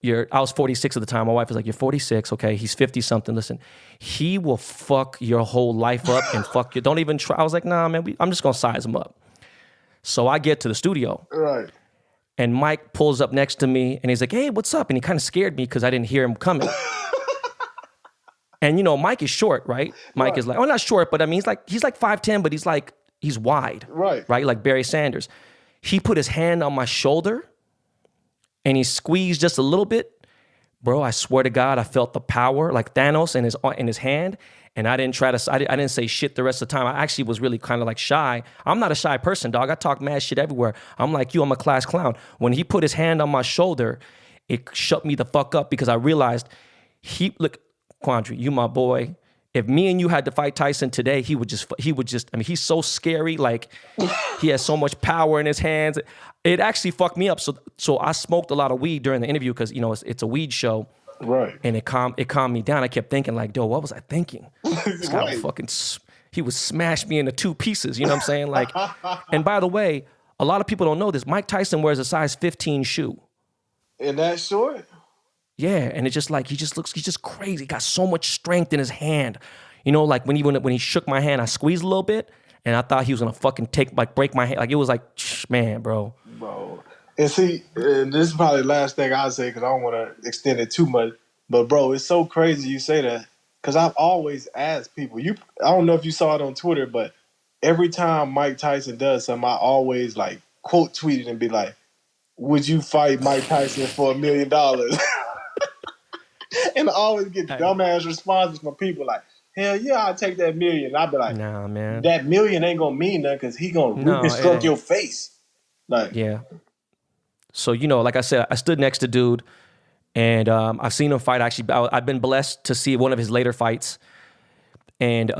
I was 46 at the time. My wife was like, you're 46, okay? He's 50 something. Listen, he will fuck your whole life up and fuck you. Don't even try. I was like, nah, man, I'm just going to size him up. So I get to the studio. Right. And Mike pulls up next to me and he's like, hey, what's up? And he kind of scared me because I didn't hear him coming. And you know, Mike is short, right? Mike is like, oh, not short, but I mean, he's like 5'10", but he's wide. Right. Right? Like Barry Sanders. He put his hand on my shoulder and he squeezed just a little bit. Bro, I swear to God, I felt the power like Thanos in his hand. And I didn't I didn't say shit the rest of the time. I actually was really kind of like shy. I'm not a shy person, dog. I talk mad shit everywhere. I'm like you, I'm a class clown. When he put his hand on my shoulder, it shut me the fuck up because I realized look, Quandre, you my boy. If me and you had to fight Tyson today, he would just, I mean, he's so scary. Like he has so much power in his hands. It actually fucked me up. So I smoked a lot of weed during the interview because, you know, it's a weed show. Right. And it calmed me down. I kept thinking like, yo, what was I thinking? This guy he would smash me into 2 pieces. You know what I'm saying? Like, and by the way, a lot of people don't know this. Mike Tyson wears a size 15 shoe. And that short? Yeah, and it's just like he's just crazy. He got so much strength in his hand. You know, like when he shook my hand, I squeezed a little bit, and I thought he was gonna fucking break my hand. Like it was like, man, bro. And see, and this is probably the last thing I'll say because I don't want to extend it too much. But bro, it's so crazy you say that because I've always asked people. I don't know if you saw it on Twitter, but every time Mike Tyson does something, I always like quote tweet it and be like, "Would you fight Mike Tyson for $1 million?" And I always get dumbass responses from people like, hell yeah, I'll take that $1 million. I'll be like, nah, man. That $1 million ain't gonna mean nothing because he gonna reconstruct your face. Like, yeah. So, you know, like I said, I stood next to dude and I've seen him fight. Actually, I've been blessed to see one of his later fights. And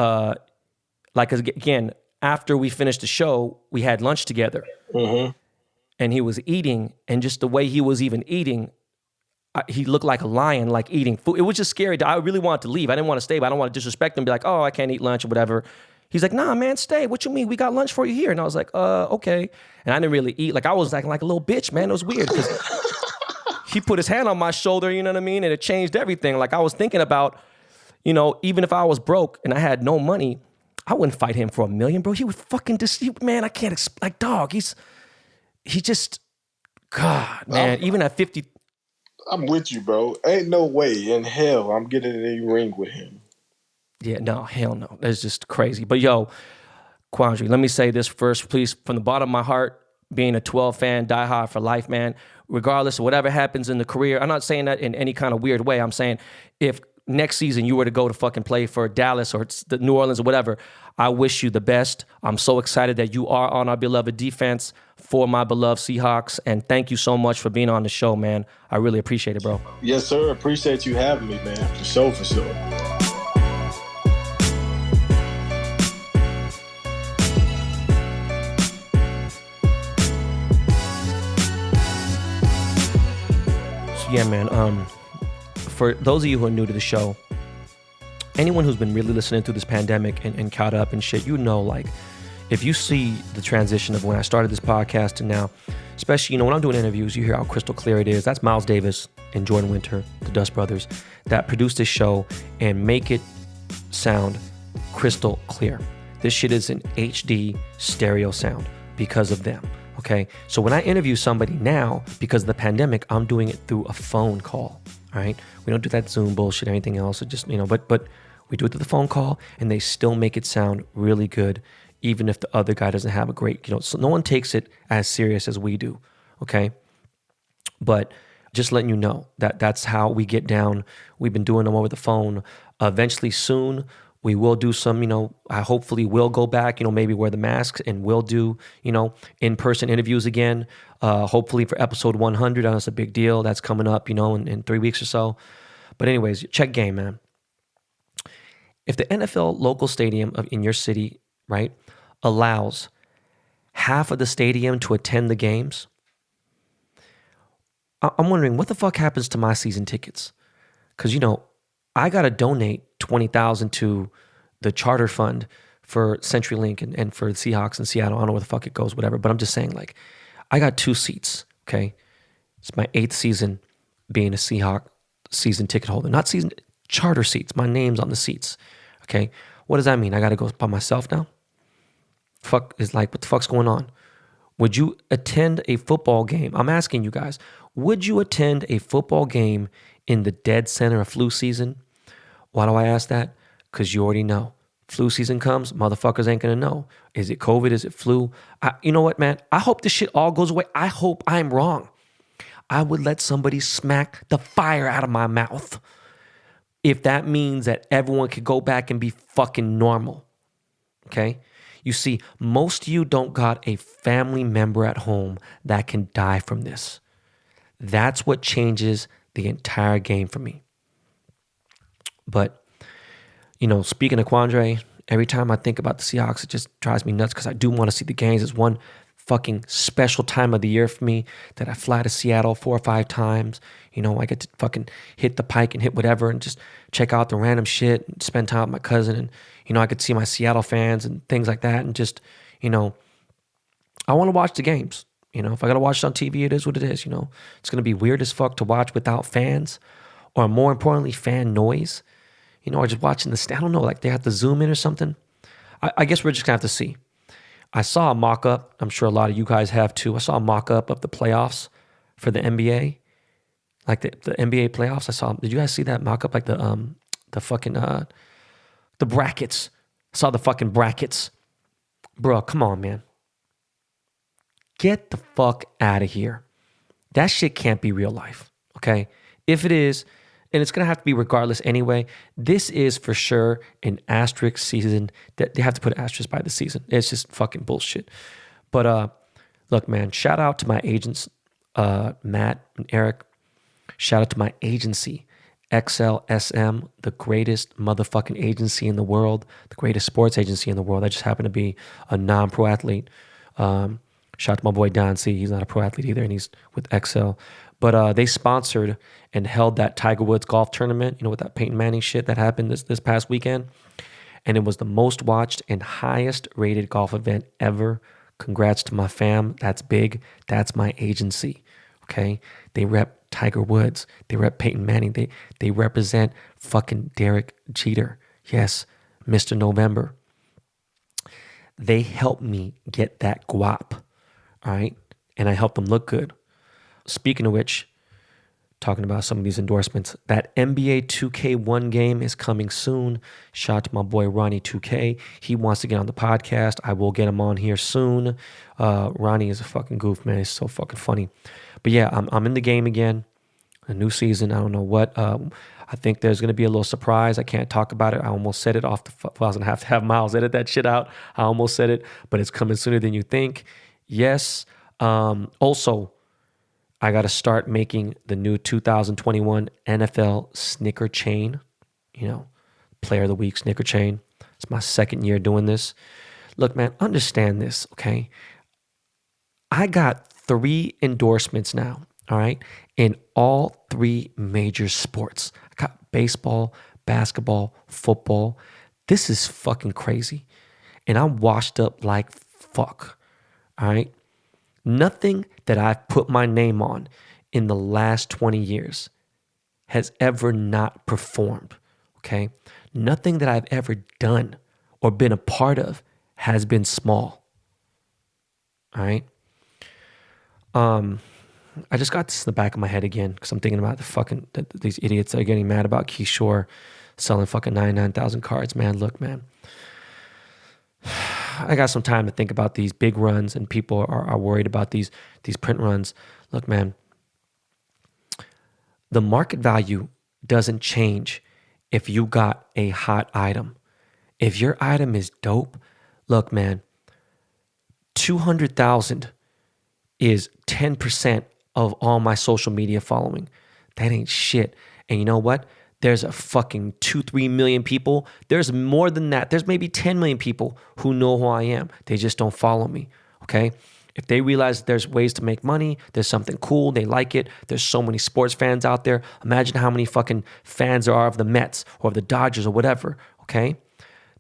like, again, after we finished the show, we had lunch together. Mm-hmm. And he was eating, and just the way he was even eating, he looked like a lion, like eating food. It was just scary. I really wanted to leave. I didn't want to stay, but I don't want to disrespect him and be like, oh, I can't eat lunch or whatever. He's like, nah, man, stay. What you mean? We got lunch for you here. And I was like, okay. And I didn't really eat. Like, I was acting like a little bitch, man. It was weird because he put his hand on my shoulder, you know what I mean? And it changed everything. Like, I was thinking about, you know, even if I was broke and I had no money, I wouldn't fight him for $1 million, bro. He would fucking man, I can't, like, dog, he just, God, man, even at 50. I'm with you, bro. Ain't no way in hell I'm getting in a ring with him. Yeah, no, hell no. That's just crazy. But yo, Quandre, let me say this first, please, from the bottom of my heart, being a 12 fan, die hard for life, man, regardless of whatever happens in the career. I'm not saying that in any kind of weird way. I'm saying if next season you were to go to fucking play for Dallas or the New Orleans or whatever, I wish you the best. I'm so excited that you are on our beloved defense for my beloved Seahawks. And thank you so much for being on the show, man. I really appreciate it, bro. Yes, sir. Appreciate you having me, man. For sure, for sure. So yeah, man. For those of you who are new to the show, anyone who's been really listening through this pandemic and caught up and shit, you know, like, if you see the transition of when I started this podcast to now, especially, you know, when I'm doing interviews, you hear how crystal clear it is. That's Miles Davis and Jordan Winter, the Dust Brothers, that produce this show and make it sound crystal clear. This shit is an HD stereo sound because of them, okay? So when I interview somebody now, because of the pandemic, I'm doing it through a phone call, all right? We don't do that Zoom bullshit or anything else. It just, you know, but we do it through the phone call and they still make it sound really good, even if the other guy doesn't have a great, you know, so no one takes it as serious as we do, okay? But just letting you know that that's how we get down. We've been doing them over the phone. Eventually soon, we will do some, you know, I hopefully will go back, you know, maybe wear the masks and we'll do, you know, in-person interviews again. Hopefully for episode 100, that's a big deal. That's coming up, you know, in 3 weeks or so. But anyways, check game, man. If the NFL local stadium in your city, right, allows half of the stadium to attend the games, I'm wondering what the fuck happens to my season tickets? Because, you know, I got to donate $20,000 to the charter fund for CenturyLink and for the Seahawks in Seattle. I don't know where the fuck it goes, whatever. But I'm just saying, like, I got 2 seats, okay? It's my 8th season being a Seahawk season ticket holder. Not season, charter seats. My name's on the seats, okay? What does that mean? I got to go by myself now? Fuck is like, what the fuck's going on? Would you attend a football game? I'm asking you guys, would you attend a football game in the dead center of flu season? Why do I ask that? Because you already know. Flu season comes, motherfuckers ain't gonna know. Is it COVID? Is it flu? You know what, man? I hope this shit all goes away. I hope I'm wrong. I would let somebody smack the fire out of my mouth if that means that everyone could go back and be fucking normal. Okay? You see, most of you don't got a family member at home that can die from this. That's what changes the entire game for me. But, you know, speaking of Quandre, every time I think about the Seahawks, it just drives me nuts because I do want to see the games. It's one fucking special time of the year for me that I fly to Seattle 4 or 5 times. You know, I get to fucking hit the pike and hit whatever and just check out the random shit and spend time with my cousin. And, you know, I could see my Seattle fans and things like that. And just, you know, I want to watch the games. You know, if I got to watch it on TV, it is what it is. You know, it's going to be weird as fuck to watch without fans, or more importantly, fan noise. You know, or just watching the, I don't know, like they have to zoom in or something. I guess we're just going to have to see. I saw a mock-up. I'm sure a lot of you guys have too. I saw a mock-up of the playoffs for the NBA. Like the NBA playoffs. I saw, did you guys see that mock-up? Like the fucking, the brackets. I saw the fucking brackets. Bro, come on, man. Get the fuck out of here. That shit can't be real life, okay? If it is, and it's going to have to be regardless anyway, this is for sure an asterisk season. That they have to put an asterisk by the season. It's just fucking bullshit. But look, man, shout out to my agents, Matt and Eric. Shout out to my agency, XLSM, the greatest motherfucking agency in the world, the greatest sports agency in the world. I just happen to be a non-pro athlete. Shout out to my boy Don C. He's not a pro athlete either, and he's with XL. But they sponsored and held that Tiger Woods golf tournament, with that Peyton Manning shit that happened this past weekend. And it was the most watched and highest rated golf event ever. Congrats to my fam. That's big. That's my agency. Okay? They rep Tiger Woods. They rep Peyton Manning. They represent fucking Derek Jeter. Yes, Mr. November. They helped me get that guap. All right? And I helped them look good. Speaking of which, talking about some of these endorsements, that NBA 2K1 game is coming soon. Shout out to my boy Ronnie 2K. He wants to get on the podcast. I will get him on here soon. Ronnie is a fucking goof, man. He's so fucking funny. But yeah, I'm in the game again. A new season. I don't know what. I think there's going to be a little surprise. I can't talk about it. I almost said it off the... I was going to have Miles edit that shit out. I almost said it, but it's coming sooner than you think. Yes. Also, I got to start making the new 2021 NFL snicker chain, player of the week snicker chain. It's my second year doing this. Look, man, understand this, okay? I got 3 endorsements now, all right, in all 3 major sports. I got baseball, basketball, football. This is fucking crazy. And I'm washed up like fuck, all right? Nothing that I've put my name on in the last 20 years has ever not performed, okay? Nothing that I've ever done or been a part of has been small, all right? I just got this in the back of my head again because I'm thinking about these idiots that are getting mad about Keyshore selling fucking 99,000 cards. Man, look, man. I got some time to think about these big runs, and people are worried about these print runs. Look, man, the market value doesn't change if you got a hot item. If your item is dope, look, man, 200,000 is 10% of all my social media following. That ain't shit. And you know what? There's a fucking 2-3 million people. There's more than that. There's maybe 10 million people who know who I am. They just don't follow me, okay? If they realize there's ways to make money, there's something cool, they like it, there's so many sports fans out there. Imagine how many fucking fans there are of the Mets or of the Dodgers or whatever, okay?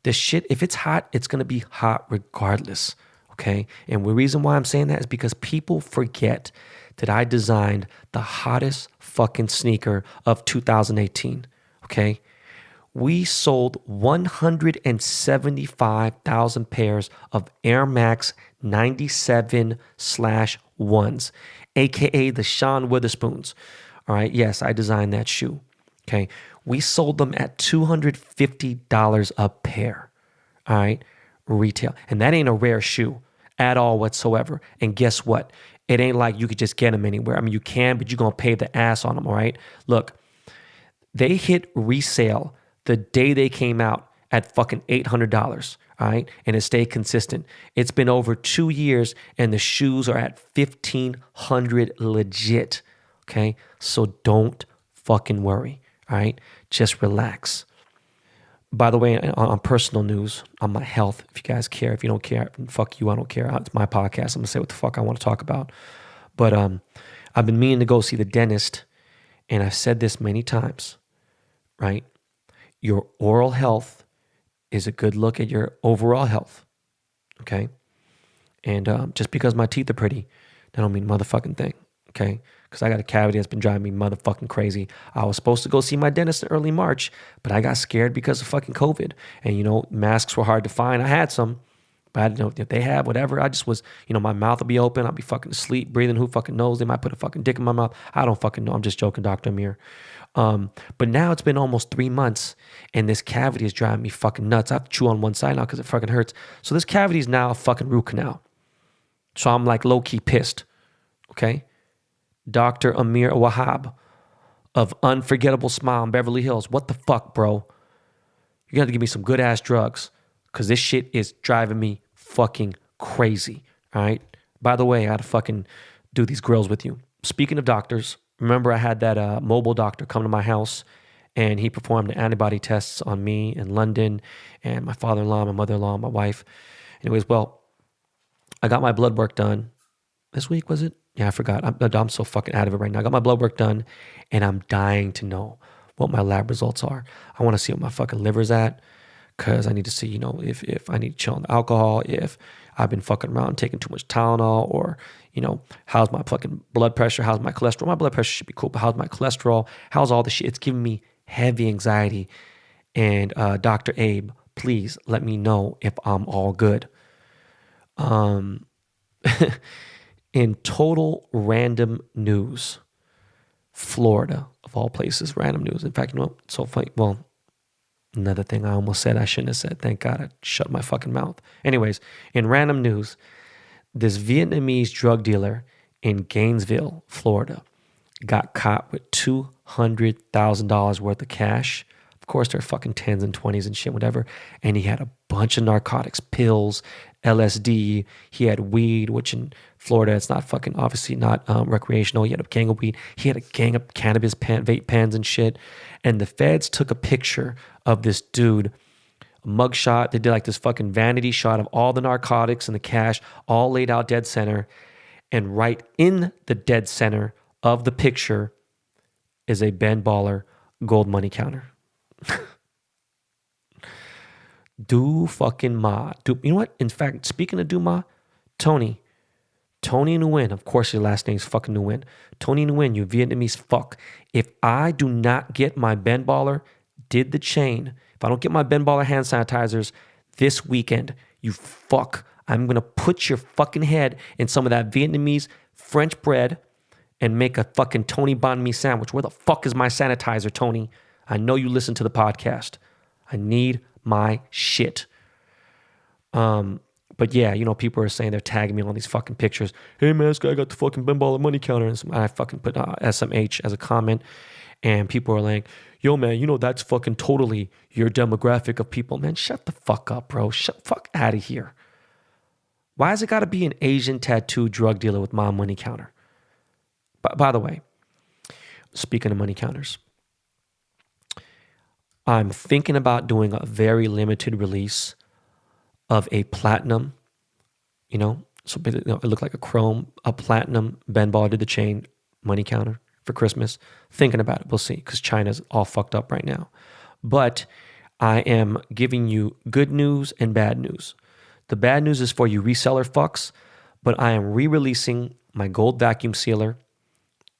This shit, if it's hot, it's going to be hot regardless, okay? And the reason why I'm saying that is because people forget that I designed the hottest fucking sneaker of 2018, okay? We sold 175,000 pairs of Air Max 97/1s, aka the Sean Witherspoons. All right, yes, I designed that shoe. Okay, we sold them at $250 a pair. All right, retail, and that ain't a rare shoe at all whatsoever. And guess what? It ain't like you could just get them anywhere. I mean, you can, but you're gonna pay the ass on them. All right, look, they hit resale the day they came out at fucking $800, all right? And it stayed consistent. It's been over 2 years and the shoes are at $1,500 legit, okay? So don't fucking worry, all right? Just relax. By the way, on personal news, on my health, if you guys care, if you don't care, fuck you, I don't care. It's my podcast. I'm gonna say what the fuck I want to talk about. But I've been meaning to go see the dentist, and I've said this many times, right? Your oral health is a good look at your overall health, okay? And just because my teeth are pretty, that don't mean motherfucking thing, okay? Because I got a cavity that's been driving me motherfucking crazy. I was supposed to go see my dentist in early March, but I got scared because of fucking COVID. And, masks were hard to find. I had some, but I didn't know if they had whatever. I just was, my mouth will be open. I'll be fucking asleep, breathing. Who fucking knows? They might put a fucking dick in my mouth. I don't fucking know. I'm just joking, Dr. Amir. But now it's been almost 3 months and this cavity is driving me fucking nuts. I have to chew on one side now because it fucking hurts. So this cavity is now a fucking root canal. So I'm like low-key pissed, okay? Dr. Amir Wahab of Unforgettable Smile in Beverly Hills. What the fuck, bro? You're gonna have to give me some good-ass drugs because this shit is driving me fucking crazy, all right? By the way, I gotta fucking do these grills with you. Speaking of doctors, remember I had that mobile doctor come to my house and he performed the antibody tests on me in London and my father-in-law, my mother-in-law, my wife. Anyways, well, I got my blood work done this week, was it? Yeah, I forgot. I'm so fucking out of it right now. I got my blood work done, and I'm dying to know what my lab results are. I want to see what my fucking liver's at, because I need to see, if I need to chill on the alcohol, if I've been fucking around taking too much Tylenol, or, how's my fucking blood pressure, how's my cholesterol. My blood pressure should be cool, but how's my cholesterol? How's all the shit? It's giving me heavy anxiety. And Dr. Abe, please let me know if I'm all good. In total random news, Florida, of all places, random news. In fact, it's so funny. Well, another thing I almost said I shouldn't have said. Thank God I shut my fucking mouth. Anyways, in random news, this Vietnamese drug dealer in Gainesville, Florida, got caught with $200,000 worth of cash. Of course, they're fucking 10s and 20s and shit, whatever. And he had a bunch of narcotics, pills, LSD. He had weed, which in Florida, it's not fucking, obviously not recreational. He had a gang of weed. He had a gang of cannabis vape pens and shit. And the feds took a picture of this dude, a mugshot. They did like this fucking vanity shot of all the narcotics and the cash, all laid out dead center. And right in the dead center of the picture is a Ben Baller gold money counter. Do fucking ma. You know what? In fact, speaking of do ma, Tony Nguyen, of course your last name's fucking Nguyen. Tony Nguyen, you Vietnamese fuck. If I do not get my Ben Baller, did the chain, if I don't get my Ben Baller hand sanitizers this weekend, you fuck, I'm going to put your fucking head in some of that Vietnamese French bread and make a fucking Tony banh mi sandwich. Where the fuck is my sanitizer, Tony? I know you listen to the podcast. I need my shit. But yeah, people are saying they're tagging me on these fucking pictures. Hey man, this guy got the fucking Ben Baller money counter. And I fucking put SMH as a comment. And people are like, yo man, that's fucking totally your demographic of people. Man, shut the fuck up, bro. Fuck out of here. Why has it got to be an Asian tattoo drug dealer with my money counter? By the way, speaking of money counters, I'm thinking about doing a very limited release of a platinum, so it looked like a platinum Ben Baller did the chain money counter for Christmas. Thinking about it, we'll see, because China's all fucked up right now. But I am giving you good news and bad news. The bad news is for you reseller fucks, but I am re-releasing my gold vacuum sealer,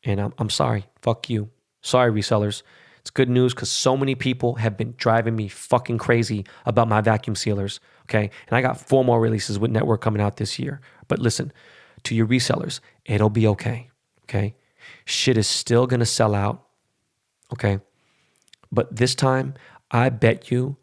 and I'm sorry, fuck you. Sorry, resellers. It's good news because so many people have been driving me fucking crazy about my vacuum sealers, okay? And I got 4 more releases with Network coming out this year. But listen, to your resellers, it'll be okay, okay? Shit is still going to sell out, okay? But this time, I bet you,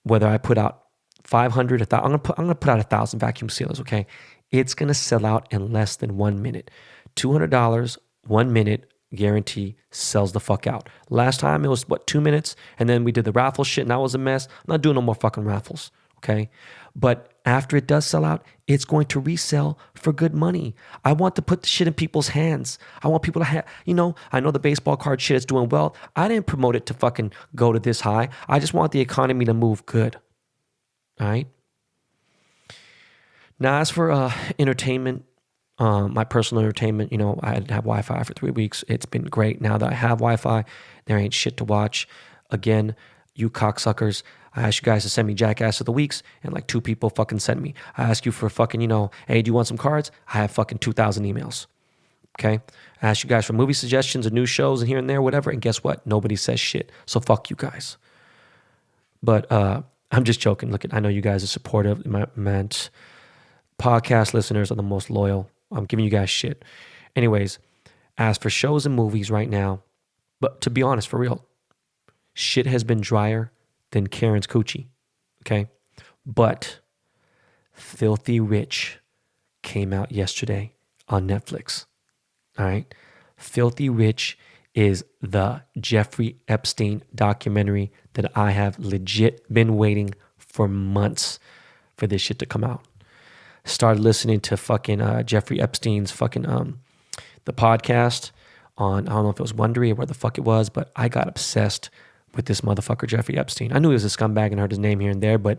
whether I put out 500, 1,000, I'm going to put out 1,000 vacuum sealers, okay? It's going to sell out in less than 1 minute. $200, 1 minute, guarantee sells the fuck out. Last time it was 2 minutes, and then we did the raffle shit and that was a mess. I'm not doing no more fucking raffles, okay? But after it does sell out, it's going to resell for good money. I want to put the shit in people's hands. I want people to have, I know the baseball card shit is doing well. I didn't promote it to fucking go to this high. I just want the economy to move good. All right? Now, as for entertainment, my personal entertainment, I didn't have Wi-Fi for 3 weeks. It's been great. Now that I have Wi-Fi, there ain't shit to watch. Again, you cocksuckers, I asked you guys to send me Jackass of the Weeks, and like 2 people fucking sent me. I asked you for fucking, hey, do you want some cards? I have fucking 2,000 emails. Okay? I asked you guys for movie suggestions or new shows and here and there, whatever, and guess what? Nobody says shit. So fuck you guys. But I'm just joking. Look, I know you guys are supportive. Meant podcast listeners are the most loyal. I'm giving you guys shit. Anyways, as for shows and movies right now, but to be honest, for real, shit has been drier than Karen's coochie, okay? But Filthy Rich came out yesterday on Netflix, all right? Filthy Rich is the Jeffrey Epstein documentary that I have legit been waiting for months for this shit to come out. Started listening to fucking Jeffrey Epstein's fucking the podcast on, I don't know if it was Wondery or where the fuck it was, but I got obsessed with this motherfucker Jeffrey Epstein. I knew he was a scumbag and heard his name here and there, but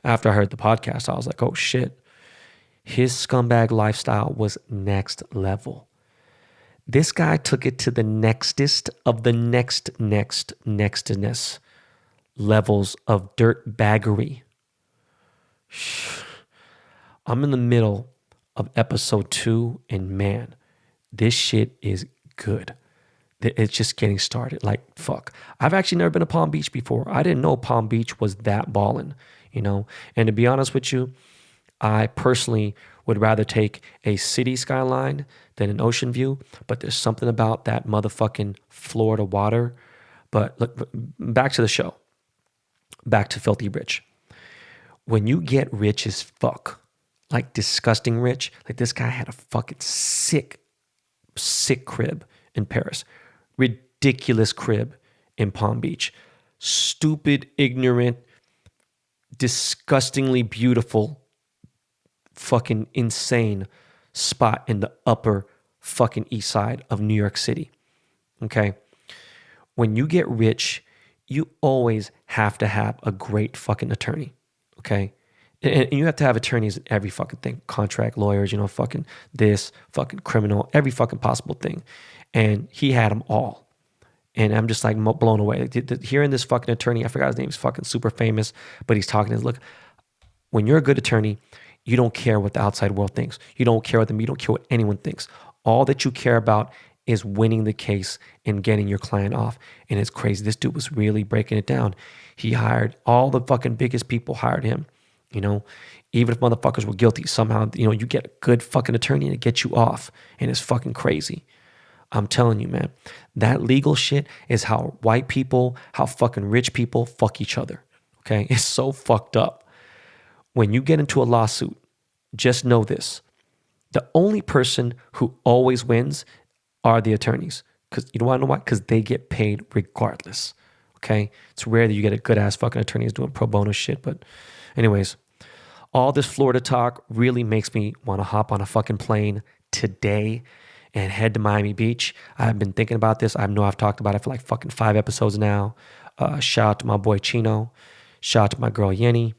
after I heard the podcast, I was like, oh shit. His scumbag lifestyle was next level. This guy took it to the nextest of the nextness levels of dirt baggery. I'm in the middle of episode 2, and man, this shit is good. It's just getting started. Like, fuck. I've actually never been to Palm Beach before. I didn't know Palm Beach was that ballin', you know? And to be honest with you, I personally would rather take a city skyline than an ocean view, but there's something about that motherfucking Florida water. But look, back to the show. Back to Filthy Rich. When you get rich as fuck, like disgusting rich, like this guy had a fucking sick crib in Paris. Ridiculous crib in Palm Beach. Stupid, ignorant, disgustingly beautiful, fucking insane spot in the upper fucking east side of New York City. Okay? When you get rich, you always have to have a great fucking attorney. Okay? And you have to have attorneys in every fucking thing. Contract lawyers, you know, fucking this, fucking criminal, every fucking possible thing. And he had them all. And I'm just like blown away. Hearing this fucking attorney, I forgot his name, he's fucking super famous, but he's talking to look, when you're a good attorney, you don't care what the outside world thinks. You don't care what you don't care what anyone thinks. All that you care about is winning the case and getting your client off. And it's crazy. This dude was really breaking it down. He hired all the fucking biggest people hired him. You know, even if motherfuckers were guilty, somehow, you know, you get a good fucking attorney and it gets you off. And it's fucking crazy. I'm telling you, man, that legal shit is how white people, how fucking rich people fuck each other. Okay? It's so fucked up. When you get into a lawsuit, just know this. The only person who always wins are the attorneys. Because you don't want to know why? Because they get paid regardless. Okay? It's rare that you get a good ass fucking attorney who's doing pro bono shit. But anyways, all this Florida talk really makes me want to hop on a fucking plane today and head to Miami Beach. I've been thinking about this. I know I've talked about it for like fucking 5 episodes now. Shout out to my boy Chino. Shout out to my girl Yenny.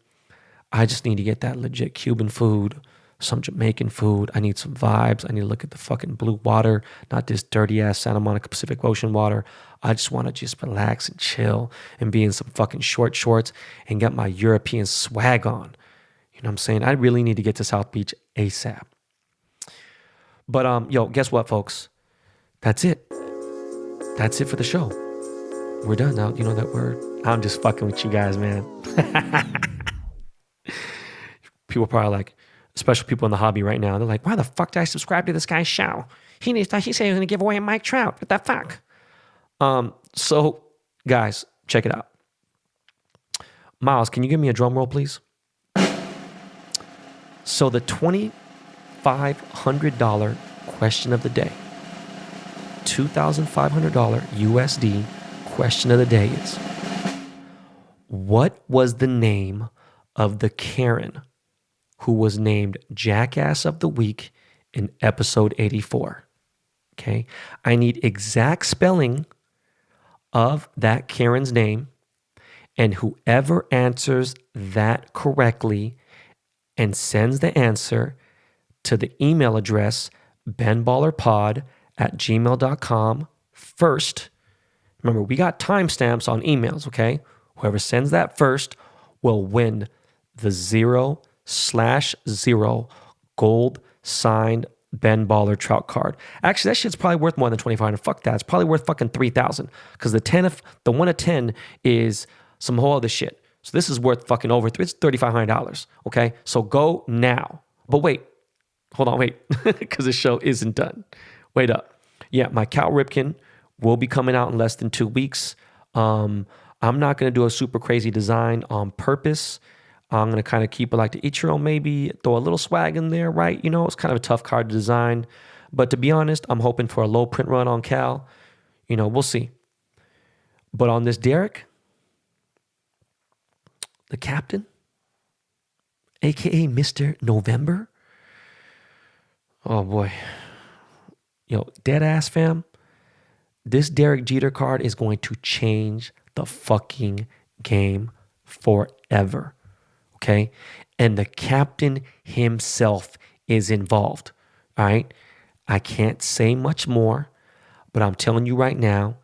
I just need to get that legit Cuban food, some Jamaican food. I need some vibes. I need to look at the fucking blue water, not this dirty ass Santa Monica Pacific Ocean water. I just want to just relax and chill and be in some fucking short shorts and get my European swag on. You know what I'm saying? I really need to get to South Beach ASAP. But yo, guess what, folks? That's it. That's it for the show. We're done now. You know that word? I'm just fucking with you guys, man. People probably like, especially people in the hobby right now, they're like, why the fuck did I subscribe to this guy's show? He said he was going to give away a Mike Trout. What the fuck? So, guys, check it out. Miles, can you give me a drum roll, please? So the $2,500 question of the day, $2,500 USD question of the day is, what was the name of the Karen who was named Jackass of the Week in episode 84? Okay. I need exact spelling of that Karen's name, and whoever answers that correctly and sends the answer to the email address benballerpod@gmail.com first. Remember, we got timestamps on emails, okay? Whoever sends that first will win the 0/0 gold signed Ben Baller Trout card. Actually, that shit's probably worth more than $2,500. Fuck that. It's probably worth fucking $3,000 because the 1 of 10 is some whole other shit. So this is worth fucking over. It's $3,500. Okay, so go now. But wait, hold on, wait, because the show isn't done. Wait up. Yeah, my Cal Ripken will be coming out in less than 2 weeks. I'm not going to do a super crazy design on purpose. I'm going to kind of keep it like the Ichiro, maybe throw a little swag in there, right? You know, it's kind of a tough card to design. But to be honest, I'm hoping for a low print run on Cal. You know, we'll see. But on this Derek, the captain, a.k.a. Mr. November. Oh, boy. Yo, dead ass fam. This Derek Jeter card is going to change the fucking game forever. Okay? And the captain himself is involved. All right. I can't say much more, but I'm telling you right now,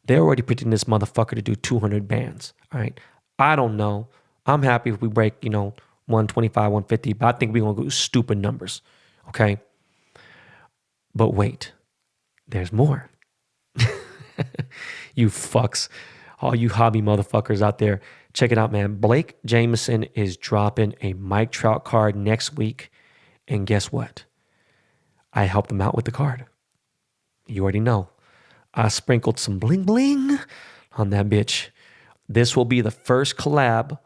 they're already predicting this motherfucker to do 200 bands. All right. I don't know. I'm happy if we break, 125, 150, but I think we're going to go stupid numbers. Okay. But wait, there's more. You fucks, all you hobby motherfuckers out there, check it out, man. Blake Jameson is dropping a Mike Trout card next week. And guess what? I helped him out with the card. You already know. I sprinkled some bling bling on that bitch. This will be the first collab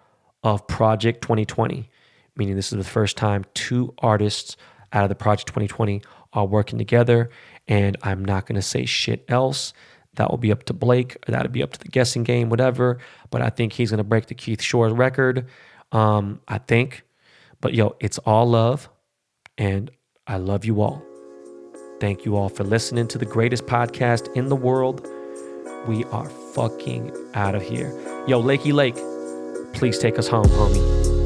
of Project 2020, meaning this is the first time 2 artists out of the Project 2020 are working together, and I'm not going to say shit else. That will be up to Blake, or that'll be up to the guessing game, whatever, but I think he's going to break the Keith Shore record, I think. But yo, it's all love, and I love you all. Thank you all for listening to the greatest podcast in the world. We are fucking out of here. Yo, Lakey Lake, please take us home, homie.